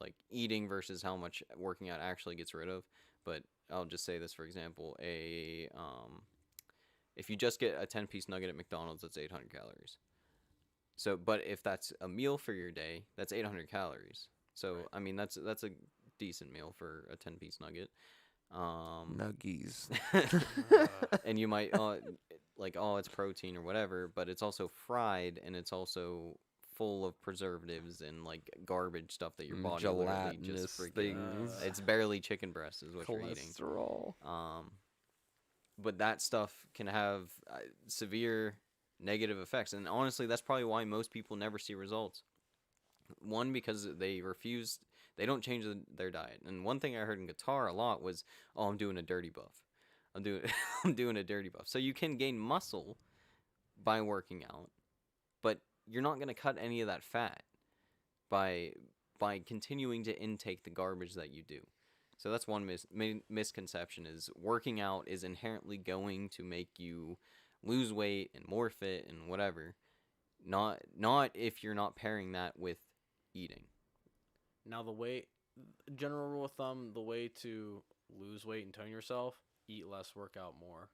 like eating versus how much working out actually gets rid of, but I'll just say this for example, if you just get a 10-piece nugget at McDonald's, that's 800 calories. So, but if that's a meal for your day, that's 800 calories. So,
Right.
I mean, that's a decent meal for a 10-piece nugget.
Nuggies.
And you might like, oh, it's protein or whatever, but it's also fried and it's also full of preservatives and like garbage stuff that your body literally just
Gelatinous
freaking.
things.
It's barely chicken breast is what you're eating.
Cholesterol.
But that stuff can have severe negative effects, and honestly that's probably why most people never see results. One, because they don't change their diet. And one thing I heard in guitar a lot was, oh, I'm doing a dirty buff, I'm doing a dirty buff. So you can gain muscle by working out, but you're not going to cut any of that fat by continuing to intake the garbage that you do. So that's one misconception, is working out is inherently going to make you lose weight and more fit and whatever. Not if you're not pairing that with eating.
now general rule of thumb, the way to lose weight and tone yourself: eat less, work out more.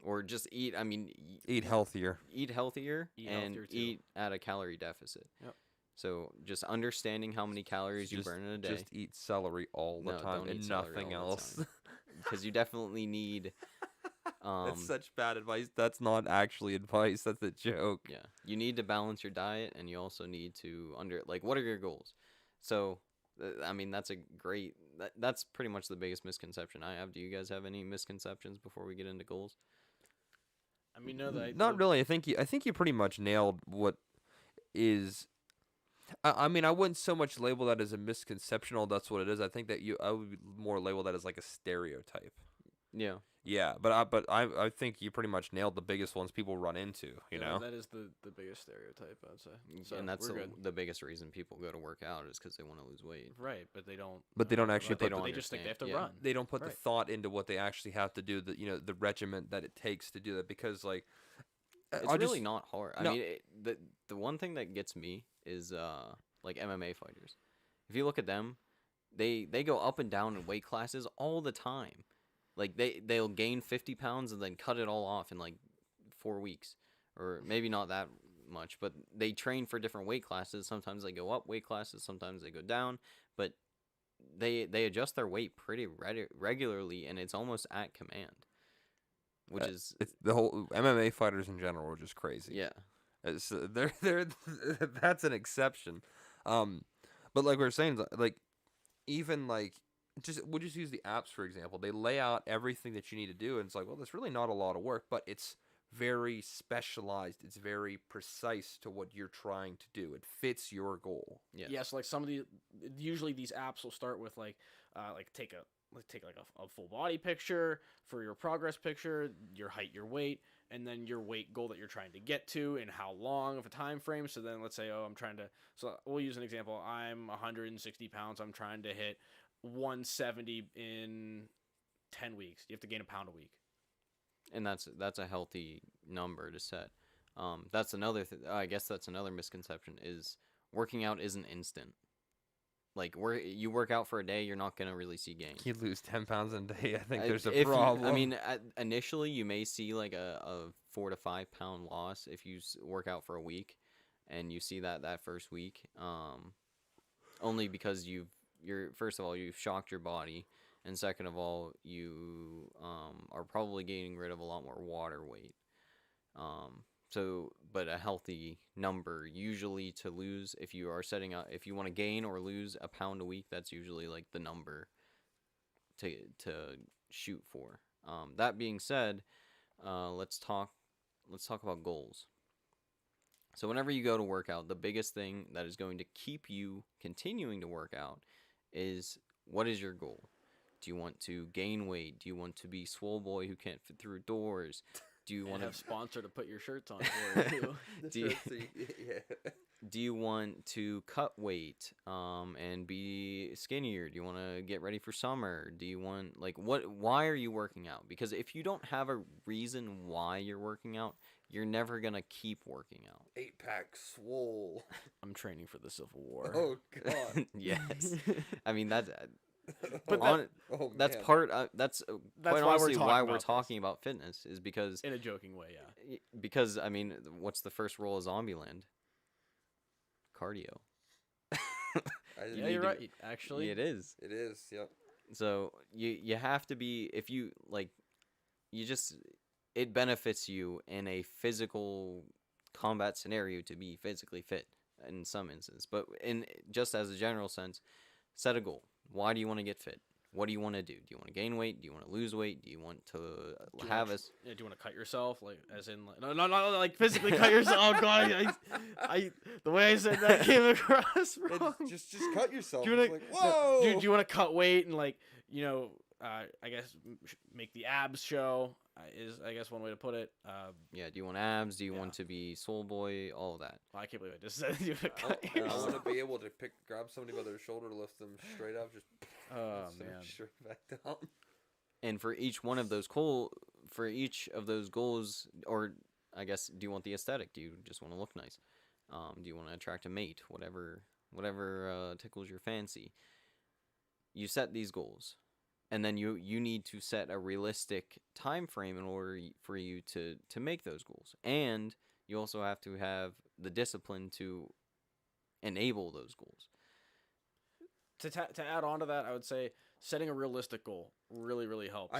Or just eat, I mean,
Eat healthier.
eat healthier
Eat
and
healthier, too.
eat at a calorie deficit.
Yep.
So just understanding how many calories you burn in a day.
Just eat celery all the
No,
time
don't
and
eat celery
nothing
all the
else.
time. Because you definitely need
That's such bad advice. That's not actually advice. That's a joke.
yeah, you need to balance your diet, and you also need to what are your goals? So I mean that's that's pretty much the biggest misconception I have. Do you guys have any misconceptions before we get into goals?
I mean, no,
Not really. I think you pretty much nailed what is. I mean, I wouldn't so much label that as a misconception, although that's what it is. I think that I would more label that as like a stereotype.
Yeah.
Yeah, but I think you pretty much nailed the biggest ones people run into. You know.
that is the biggest stereotype, I'd say. So
And that's
we're good.
the biggest reason people go to work out is because they want to lose weight.
Right, but they don't.
But they don't actually
But
put
they
They just think they have to
understand,
run.
they don't put the
Right.
thought into what they actually have to do. The regiment that it takes to do that, because like
It's
I
really
just,
not hard. I
no.
mean, the one thing that gets me is like MMA fighters. If you look at them, they go up and down in weight classes all the time. Like they'll gain 50 pounds and then cut it all off in like 4 weeks, or maybe not that much. But they train for different weight classes. Sometimes they go up weight classes, sometimes they go down. But they adjust their weight pretty regularly, and it's almost at command. Which is
it's the whole MMA fighters in general are just crazy.
yeah.
They're that's an exception. But like we were saying, like even like we'll just use the apps for example. They lay out everything that you need to do, and it's like, well, that's really not a lot of work, but it's very specialized. It's very precise to what you're trying to do. It fits your goal.
Yes.
Yes, like usually these apps will start with like take a full body picture for your progress picture, your height, your weight, and then your weight goal that you're trying to get to and how long of a time frame. So then let's say, so we'll use an example. I'm 160 pounds. I'm trying to hit 170 in 10 weeks. You have to gain a pound a week.
And that's a healthy number to set. That's another I guess that's another misconception, is working out isn't instant. like you work out for a day, you're not gonna really see gains.
You lose 10 pounds in a day. I think
I-
there's a
if you-
problem.
I mean, initially you may see like a 4 to 5 pound loss if you work out for a week, and you see that first week, only because you're first of all you've shocked your body, and second of all you are probably getting rid of a lot more water weight. But a healthy number usually to lose if you are setting up if you want to gain or lose a pound a week, that's usually like the number to shoot for. That being said, let's talk about goals. So whenever you go to work out, the biggest thing that is going to keep you continuing to work out is, what is your goal? Do you want to gain weight? Do you want to be swole boy who can't fit through doors? Do you want
have
to
sponsor to put your shirts on for you.
do do you want to cut weight and be skinnier? Do you want to get ready for summer? Do you want why are you working out? Because if you don't have a reason why you're working out, you're never going to keep working out.
8-pack swole.
I'm training for the Civil War.
Oh god.
Yes. I mean that's
But
that's
man.
part that's
That's
quite
why we're
honestly
talking
why
about
we're
this.
talking about fitness is because
In a joking way, yeah.
I mean, what's the first rule of Zombieland? Cardio.
I
Yeah,
didn't
you're
need to-
right. Actually,
It is.
It is. Yep.
So you have to be, if you like, you just, it benefits you in a physical combat scenario to be physically fit in some instances. But in just as a general sense, set a goal. Why do you want to get fit? What do you want to do? Do you want to gain weight? Do you want to lose weight? Do you want to
you
have
wanna
a
Yeah, do you want to cut yourself, like, as in, like, no, like physically cut yourself? Oh god, I the way I said that came across wrong.
Just cut yourself.
Do you
It's
wanna,
like, whoa.
do you want to cut weight and, like, I guess make the abs show? Is, I guess, one way to put it.
yeah? Do you want abs? Do you
Yeah.
want to be soul boy? All of that.
I can't believe I just said you want to
I,
cut
I
yourself.
want to be able to grab somebody by their shoulder, lift them straight up, just
Oh
sit 'em
man.
straight back down.
And for each of those goals, or I guess, do you want the aesthetic? Do you just want to look nice? Do you want to attract a mate? Whatever tickles your fancy. You set these goals, and then you need to set a realistic time frame in order for you to make those goals, and you also have to have the discipline to enable those goals.
To add on to that, I would say setting a realistic goal really helps.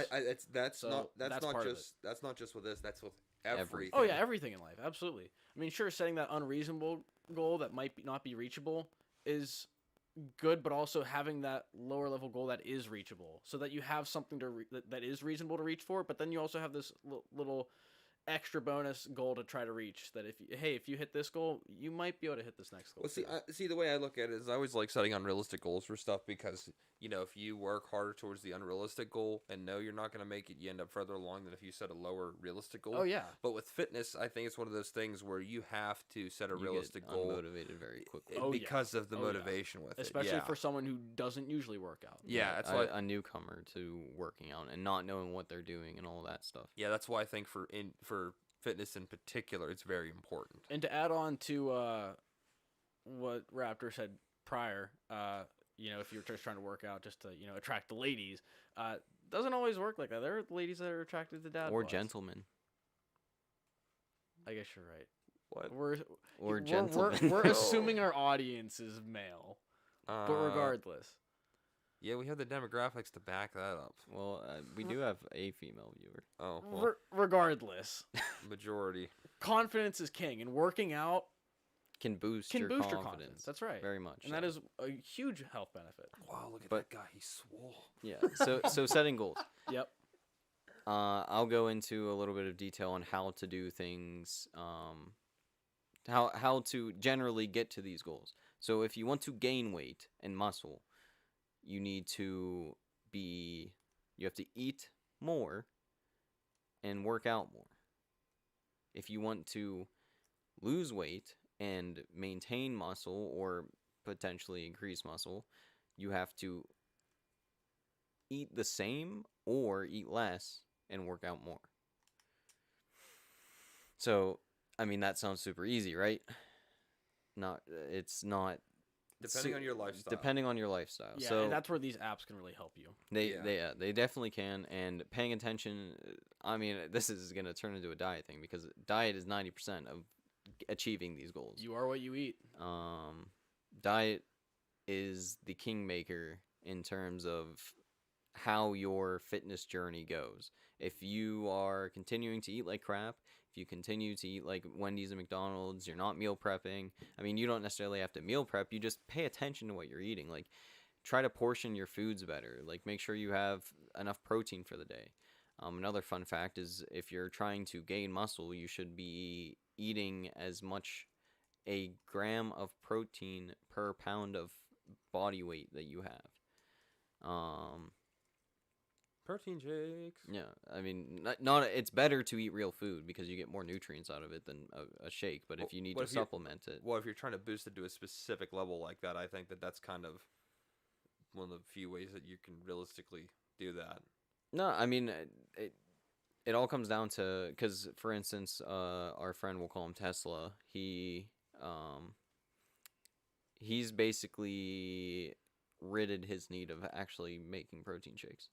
That's
So
not
that's part of it.
that's not just with this. That's with
Everything.
everything.
Oh yeah, everything in life, absolutely. I mean, sure, setting that unreasonable goal that might not be reachable is good, but also having that lower level goal that is reachable, so that you have something that is reasonable to reach for. But then you also have this little extra bonus goal to try to reach. That if you hit this goal, you might be able to hit this next goal.
Well, see,
too.
see, the way I look at it is I always like setting unrealistic goals for stuff because, if you work harder towards the unrealistic goal and know you're not going to make it, you end up further along than if you set a lower realistic goal.
Oh yeah,
But with fitness, I think it's one of those things where you have to set a
You
realistic
get
goal
unmotivated very quickly.
Oh, yeah.
because of the
Oh, yeah.
motivation with
especially
it. Yeah.
for someone who doesn't usually work out.
Yeah, that's why.
a newcomer to working out and not knowing what they're doing and all that stuff.
Yeah, that's why I think for fitness in particular, it's very important.
And to add on to what Raptor said prior, if you're just trying to work out just to attract the ladies, doesn't always work like that. There are ladies that are attracted to dad
Or
bods.
gentlemen.
I guess you're right.
What?
Or gentlemen.
We're assuming our audience is male, but regardless.
Yeah, we have the demographics to back that up.
Well, we do have a female viewer.
Oh, well,
Regardless,
majority.
confidence is king, and working out
Can boost
can
your
boost
confidence.
your confidence. That's right.
Very much.
And that is a huge health benefit.
Wow, look at
But-
that guy. He's swole.
Yeah. So setting goals.
Yep.
I'll go into a little bit of detail on how to do things. How to generally get to these goals. So if you want to gain weight and muscle, you have to eat more and work out more. If you want to lose weight and maintain muscle or potentially increase muscle, you have to eat the same or eat less and work out more. So, I mean, that sounds super easy, right? It's not
Depending on your lifestyle.
Depending on your lifestyle.
Yeah,
so
and that's where these apps can really help you.
they definitely can, and paying attention. I mean, this is gonna turn into a diet thing because diet is 90% of achieving these goals.
You are what you eat.
Diet is the kingmaker in terms of how your fitness journey goes. If you are continuing to eat like crap, if you continue to eat like Wendy's and McDonald's, you're not meal prepping. I mean, you don't necessarily have to meal prep. You just pay attention to what you're eating. Like, try to portion your foods better. Like, make sure you have enough protein for the day. Another fun fact is if you're trying to gain muscle, you should be eating as much a gram of protein per pound of body weight that you have.
Protein shakes.
Yeah, I mean, not it's better to eat real food because you get more nutrients out of it than a shake. But if you need to supplement it,
well, if you're trying to boost it to a specific level like that, I think that's kind of one of the few ways that you can realistically do that.
No, I mean, it all comes down to because, for instance, our friend, we'll call him Tesla. He's basically ridded his need of actually making protein shakes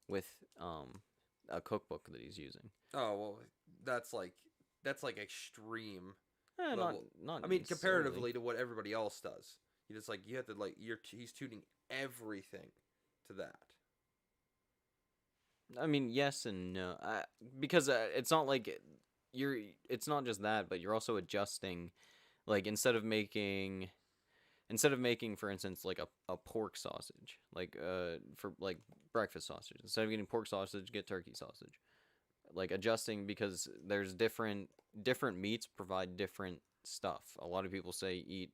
with a cookbook that he's using.
Oh well, that's like extreme.
Not
I mean, comparatively to what everybody else does, you have to he's tuning everything to that.
I mean, yes and no, because it's not like it's not just that, but you're also adjusting. Like instead of making, for instance, like a pork sausage, like for like breakfast sausage, instead of getting pork sausage, get turkey sausage. Like adjusting because there's different meats provide different stuff. A lot of people say eat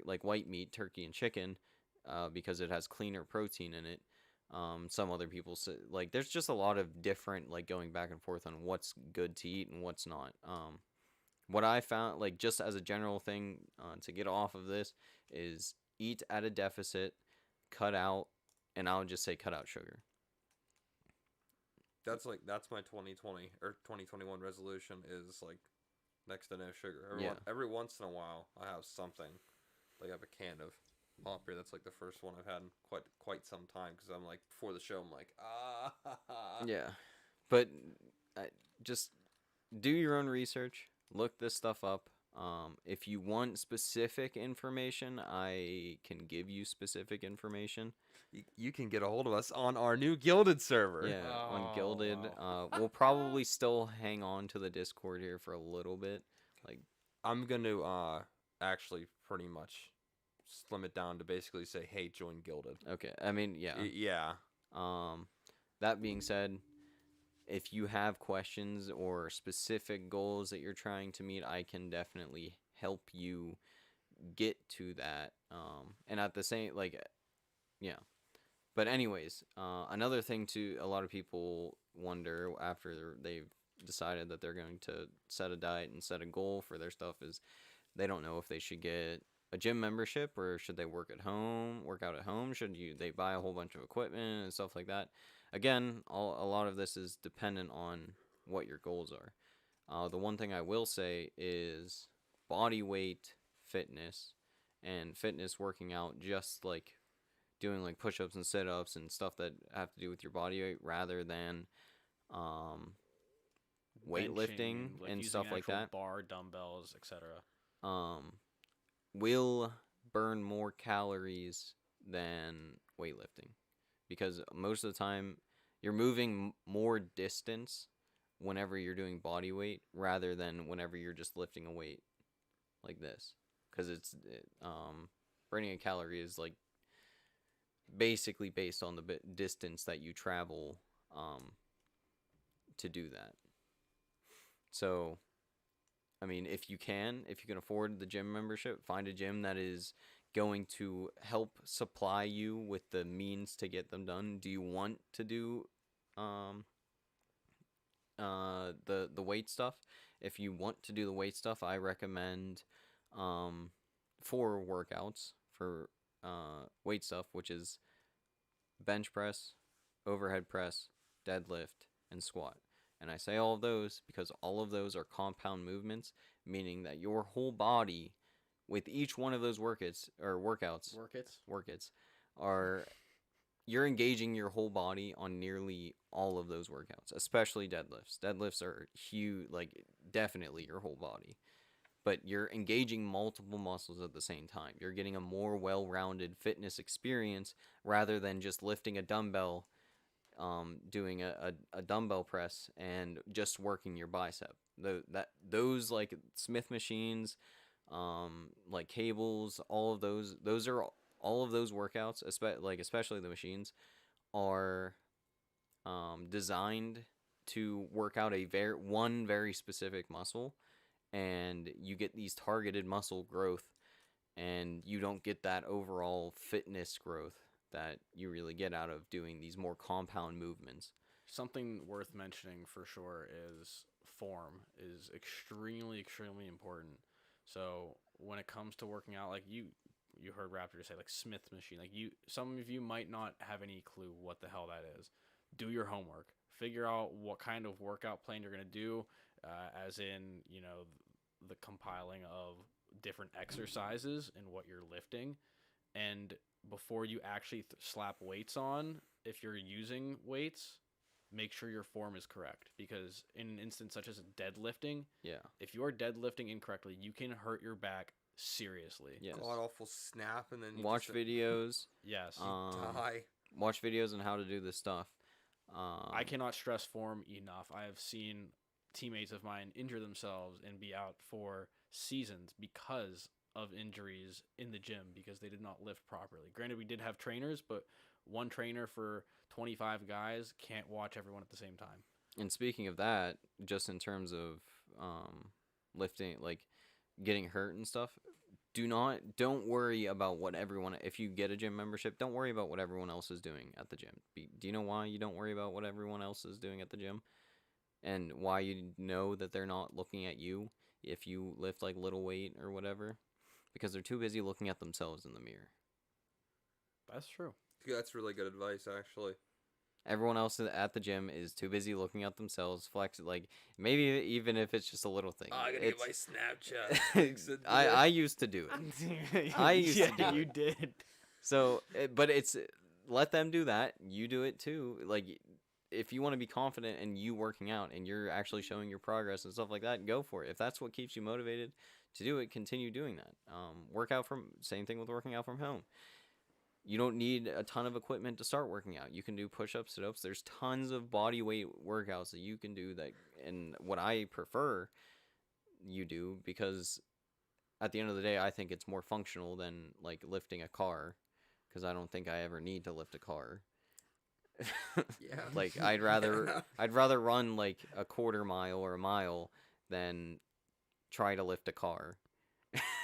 like white meat, turkey and chicken, because it has cleaner protein in it. Some other people say like there's just a lot of different like going back and forth on what's good to eat and what's not. What I found, like just as a general thing to get off of this, is eat at a deficit, cut out, and I would just say cut out sugar.
That's my 2020 or 2021 resolution is like next to no sugar. Every once in a while I have something, like I have a can of pop beer. That's like the first one I've had in quite some time because I'm like before the show I'm like
Yeah, but just do your own research. Look this stuff up. If you want specific information, I can give you specific information.
You can get a hold of us on our new Gilded server.
Yeah, on Gilded.
Wow.
We'll probably still hang on to the Discord here for a little bit. Like,
I'm going to actually pretty much slim it down to basically say, hey, join Gilded.
Okay, I mean, yeah.
Yeah.
That being said, if you have questions or specific goals that you're trying to meet, I can definitely help you get to that. And at the same, like, yeah. But anyways, another thing too, a lot of people wonder after they've decided that they're going to set a diet and set a goal for their stuff is they don't know if they should get a gym membership or should they work out at home? Should they buy a whole bunch of equipment and stuff like that? Again, a lot of this is dependent on what your goals are. The one thing I will say is body weight fitness and fitness working out, just like doing like push-ups and sit-ups and stuff that have to do with your body weight rather than weightlifting
Benching,
and
using
stuff like
actual
that.
Bar, dumbbells, etc.
Will burn more calories than weightlifting because most of the time you're moving more distance whenever you're doing body weight rather than whenever you're just lifting a weight like this, because burning a calorie is like basically based on the distance that you travel to do that. So I mean, if you can afford the gym membership, find a gym that is going to help supply you with the means to get them done. Do you want to do the weight stuff? If you want to do the weight stuff, I recommend 4 workouts for weight stuff, which is bench press, overhead press, deadlift, and squat. And I say all of those because all of those are compound movements, meaning that your whole body with each one of those workouts
Workits.
are you're engaging your whole body on nearly all of those workouts, especially deadlifts. Deadlifts are huge, like definitely your whole body. But you're engaging multiple muscles at the same time. You're getting a more well-rounded fitness experience rather than just lifting a dumbbell, doing a dumbbell press and just working your bicep. Those like Smith machines, like cables, all of those are all of those workouts, especially the machines, are designed to work out one very specific muscle, and you get these targeted muscle growth, and you don't get that overall fitness growth that you really get out of doing these more compound movements.
Something worth mentioning for sure is form is extremely important. So when it comes to working out, like you heard Raptor say like Smith machine, like some of you might not have any clue what the hell that is. Do your homework. Figure out what kind of workout plan you're gonna do, as in the compiling of different exercises and what you're lifting, and before you actually slap weights on, if you're using weights, make sure your form is correct, because in an instance such as deadlifting, if you're deadlifting incorrectly, you can hurt your back seriously.
Yes.
God awful snap, and then you
Watch videos.
Yes.
Die.
Watch videos on how to do this stuff.
I cannot stress form enough. I have seen teammates of mine injure themselves and be out for seasons because of injuries in the gym because they did not lift properly. Granted, we did have trainers, but one trainer for 25 guys can't watch everyone at the same time.
And speaking of that, just in terms of lifting, like getting hurt and stuff, don't worry about what everyone, if you get a gym membership, don't worry about what everyone else is doing at the gym. Do you know why you don't worry about what everyone else is doing at the gym? And why you know that they're not looking at you if you lift like little weight or whatever? Because they're too busy looking at themselves in the mirror.
That's true.
That's really good advice, actually.
Everyone else at the gym is too busy looking at themselves, like maybe even if it's just a little thing.
I gotta get my Snapchat.
I used to do it. I used to do it.
You did.
So, but it's let them do that. You do it too. Like, if you want to be confident in you working out and you're actually showing your progress and stuff like that, go for it. If that's what keeps you motivated to do it, continue doing that. Same thing with working out from home. You don't need a ton of equipment to start working out. You can do push-ups, sit-ups. There's tons of body weight workouts that you can do and what I prefer you do, because at the end of the day, I think it's more functional than like lifting a car, because I don't think I ever need to lift a car.
Yeah.
Like I'd rather run like a quarter mile or a mile than try to lift a car.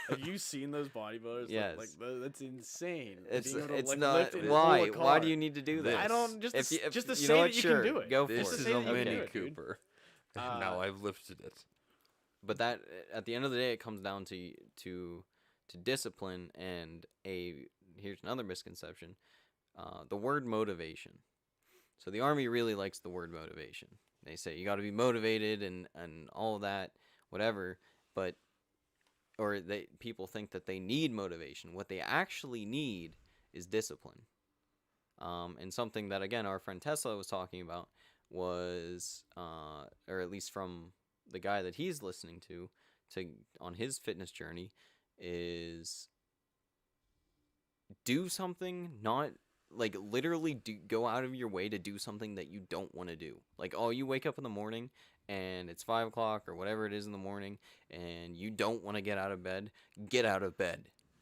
Have you seen those bodybuilders?
Yes.
That's insane.
It's
Lift
not
and
why.
pull a
Why
car.
do you need to do that?
I don't just to
you
say
know what,
that you
sure,
can do it.
Go for
This
it.
is
say
a
that you can
Mini
do it, dude.
Cooper. Now I've lifted it.
But that at the end of the day, it comes down to discipline and here's another misconception, the word motivation. So the Army really likes the word motivation. They say you got to be motivated and all of that, whatever. But people think that they need motivation. What they actually need is discipline. And something that, again, our friend Tesla was talking about was, or at least from the guy that he's listening to on his fitness journey, is do something, not like literally go out of your way to do something that you don't want to do. Like, you wake up in the morning and it's 5 o'clock or whatever it is in the morning and you don't want to get out of bed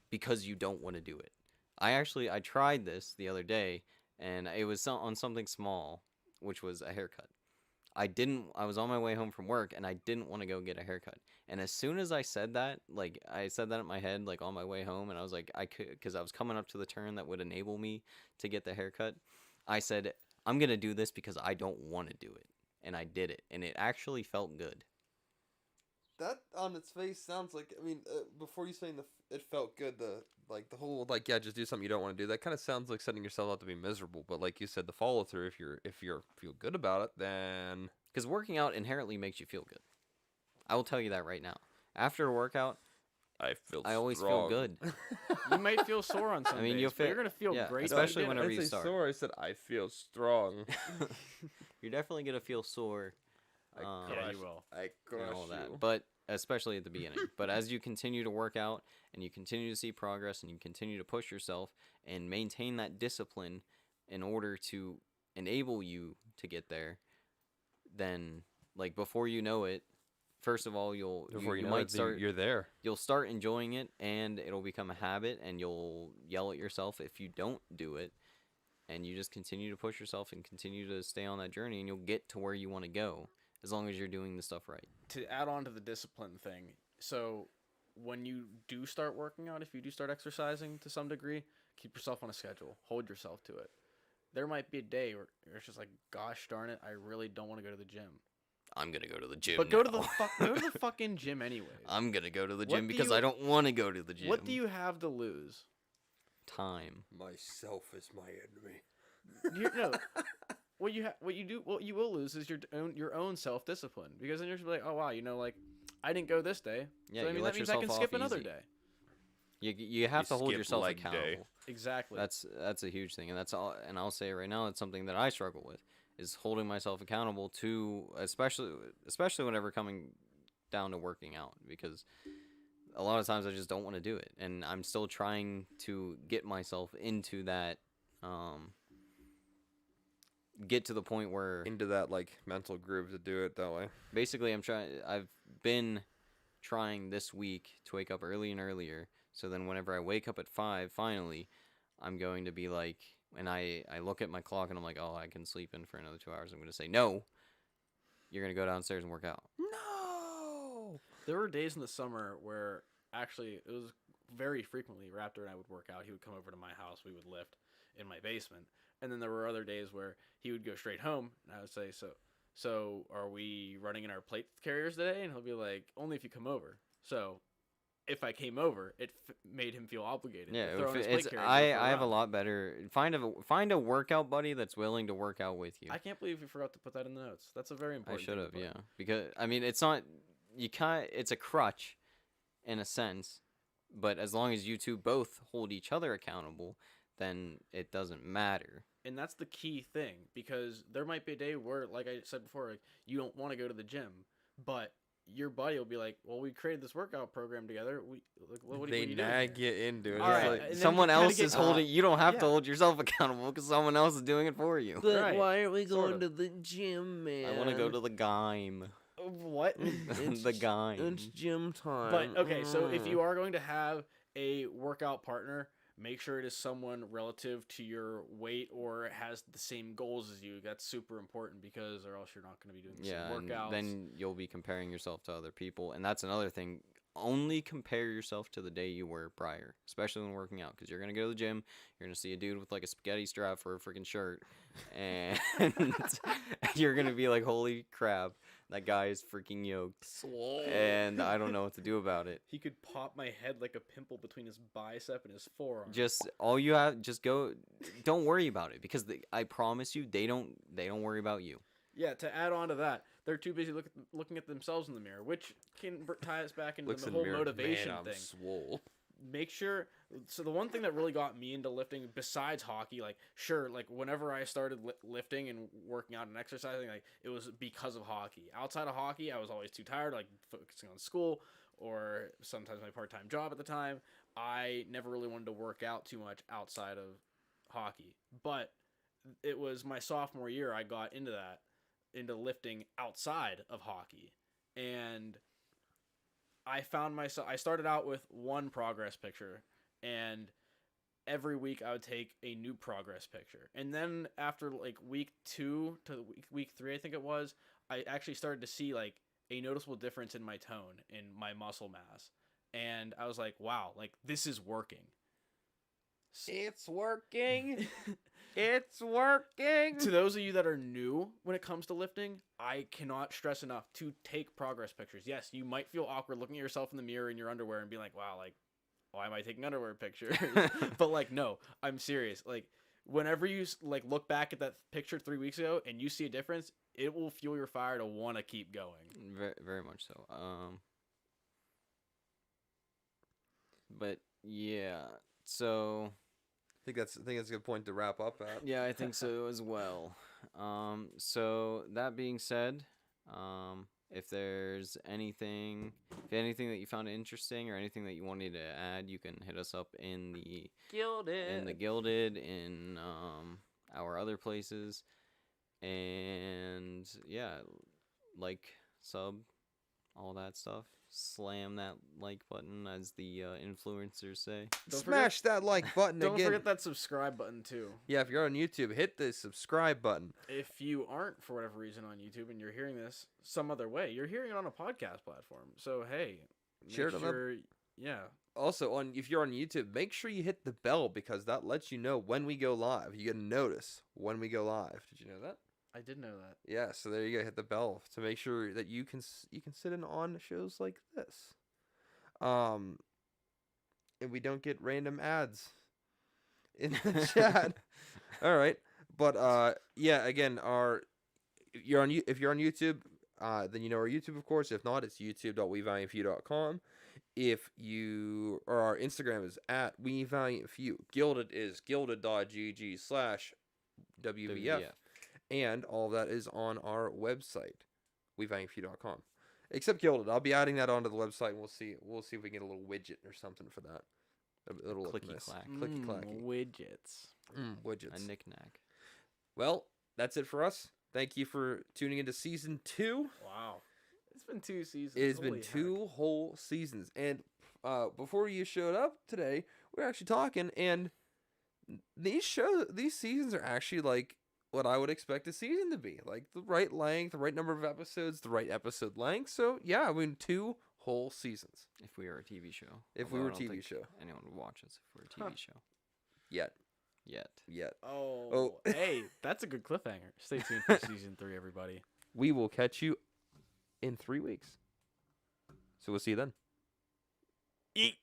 because you don't want to do it. I tried this the other day, and it was on something small, which was a haircut. I was on my way home from work and I didn't want to go get a haircut. And as soon as I said that, like I said that in my head, like on my way home, and I was like, because I was coming up to the turn that would enable me to get the haircut. I said, I'm going to do this because I don't want to do it. And I did it. And it actually felt good.
That on its face sounds like, I mean, before you saying it felt good, the whole just do something you don't want to do, that kind of sounds like setting yourself up to be miserable. But like you said, the follow through, if you feel good about it, then
because working out inherently makes you feel good. I will tell you that right now. After a workout,
I feel
I always
strong.
feel good.
You might feel sore on some
I mean,
days,
you'll
but you're
feel-
gonna feel
yeah,
great.
especially
by the end.
whenever
I
you
didn't say
start.
sore. I said I feel strong.
You're definitely gonna feel sore.
I
Yeah,
crush,
you will.
I
And
crush
all that,
you.
but especially at the beginning. But as you continue to work out and you continue to see progress and you continue to push yourself and maintain that discipline in order to enable you to get there, then like before you know it, first of all
Before you know
might
it,
start
you're there.
you'll start enjoying it and it'll become a habit and you'll yell at yourself if you don't do it, and you just continue to push yourself and continue to stay on that journey and you'll get to where you want to go as long as you're doing the stuff right.
To add on to the discipline thing, so when you do start working out, if you do start exercising to some degree, keep yourself on a schedule. Hold yourself to it. There might be a day where it's just like, gosh darn it, I really don't want to go to the gym.
I'm gonna go to the gym.
But go to
now.
go to the fucking gym anyways.
I'm gonna go to the
What
gym
do
because
you-
I don't want to go to the gym.
What do you have to lose?
Time.
Myself is my enemy.
No. What you will lose is your own self discipline, because then you're just like, oh wow, like I didn't go this day.
Yeah,
so I
you
mean
let
that means I
yourself
can
off
skip another
easy.
day.
You have
You
to hold
skip
yourself
leg day.
accountable.
Exactly.
That's a huge thing, and that's all. And I'll say it right now, it's something that I struggle with, is holding myself accountable to, especially whenever coming down to working out, because a lot of times I just don't want to do it, and I'm still trying to get myself into that, get to the point where
Into that like mental groove to do it that way.
basically I've been trying this week to wake up early and earlier, so then whenever I wake up at 5 finally, I'm going to be like, and I look at my clock and I'm like, oh, I can sleep in for another 2 hours. I'm going to say, no, you're going to go downstairs and work out.
No.
There were days in the summer where actually it was very frequently Raptor and I would work out. He would come over to my house. We would lift in my basement. And then there were other days where he would go straight home, and I would say, so are we running in our plate carriers today? And he'll be like, only if you come over. So if I came over, it made him feel obligated.
Yeah,
to throw in his plate
it's
carrier
I
and go for
I have a
run.
lot better find a workout buddy that's willing to work out with you.
I can't believe you forgot to put that in the notes. That's a very
I
important.
should
thing
have,
to put.
yeah, because I mean it's not it's a crutch in a sense, but as long as you two both hold each other accountable, then it doesn't matter.
And that's the key thing, because there might be a day where, like I said before, like, you don't want to go to the gym, but your buddy will be like, well, we created this workout program together. What are
They
you doing
nag
here?"
you into it.
All
It's
right,
like,
and then
Someone
you kinda
else
get
is holding. You don't have
yeah.
to hold yourself accountable because someone else is doing it for you.
But Right, why
are we
sort of.
to the gym, man?
I want to go to the game.
What?
The game.
It's gym time.
But okay, so if you are going to have a workout partner, make sure it is someone relative to your weight or has the same goals as you. That's super important, because or else you're not going to be doing the
Yeah,
same
and
workouts.
then you'll be comparing yourself to other people, and that's another thing. Only compare yourself to the day you were prior, especially when working out, because you're gonna go to the gym, you're gonna see a dude with like a spaghetti strap for a freaking shirt, and you're gonna be like, "Holy crap, that guy is freaking yoked," and I don't know what to do about it.
He could pop my head like a pimple between his bicep and his forearm.
Just all you have, just go. Don't worry about it, because I promise you, they don't worry about you.
Yeah, to add on to that, they're too busy looking at themselves in the mirror, which can tie us back into
looks
the
in
whole
mirror,
motivation
man, I'm
thing.
swole.
Make sure. So the one thing that really got me into lifting, besides hockey, like sure, like whenever I started lifting and working out and exercising, like it was because of hockey. Outside of hockey, I was always too tired, like focusing on school or sometimes my part-time job at the time. I never really wanted to work out too much outside of hockey. But it was my sophomore year I got into lifting outside of hockey. And I found myself, I started out with one progress picture, and every week I would take a new progress picture. And then after like week 2 to week 3, I think it was, I actually started to see like a noticeable difference in my tone, in my muscle mass. And I was like, wow, like this is working.
It's working. It's working.
To those of you that are new when it comes to lifting, I cannot stress enough to take progress pictures. Yes, you might feel awkward looking at yourself in the mirror in your underwear and be like, wow, like, why am I taking underwear pictures? But like, no, I'm serious. Like, whenever you like look back at that picture 3 weeks ago and you see a difference, it will fuel your fire to want to keep going.
Very, very much so. But yeah, so
I think that's a good point to wrap up at.
yeah, I think so as well. So that being said, if there's anything, that you found interesting or anything that you wanted to add, you can hit us up in the Gilded, in our other places, and yeah, like, sub, all that stuff. Slam that like button, as the influencers say.
Don't
Smash that like button
Don't
again.
forget that subscribe button too.
Yeah, if you're on YouTube, hit the subscribe button.
If you aren't, for whatever reason, on YouTube and you're hearing this some other way, you're hearing it on a podcast platform. So hey,
Share it on the-
yeah.
Also, if you're on YouTube, make sure you hit the bell because that lets you know when we go live. You get a notice when we go live. Did you know that?
I did know that.
Yeah, so there you go. Hit the bell to make sure that you can sit in on shows like this. And we don't get random ads in the chat. All right, but yeah, again, if you're on YouTube, then you know our YouTube, of course. If not, it's youtube.wevaliantfew.com. If you, or our Instagram is at WeValiantFew. Gilded is gilded.gg/WVF. And all of that is on our website, WeValiantFew.com. Except Gilded. I'll be adding that onto the website, and we'll see if we can get a little widget or something for that. It'll look
Clicky
nice.
clack.
Clicky clacky.
Widgets.
Widgets.
A knick-knack.
Well, that's it for us. Thank you for tuning into season 2.
Wow. It's been 2 seasons.
It has been
Holy
2 whole seasons. And before you showed up today, we were actually talking, and these seasons are actually like what I would expect a season to be. Like the right length, the right number of episodes, the right episode length. So yeah, I mean 2 whole seasons.
If we were a TV show.
If we
Although
were
I
a
don't
TV
think
show.
anyone would watch us if we were a TV show.
Yet.
Oh, hey, that's a good cliffhanger. Stay tuned for season 3, everybody.
We will catch you in 3 weeks. So we'll see you then.
Eat.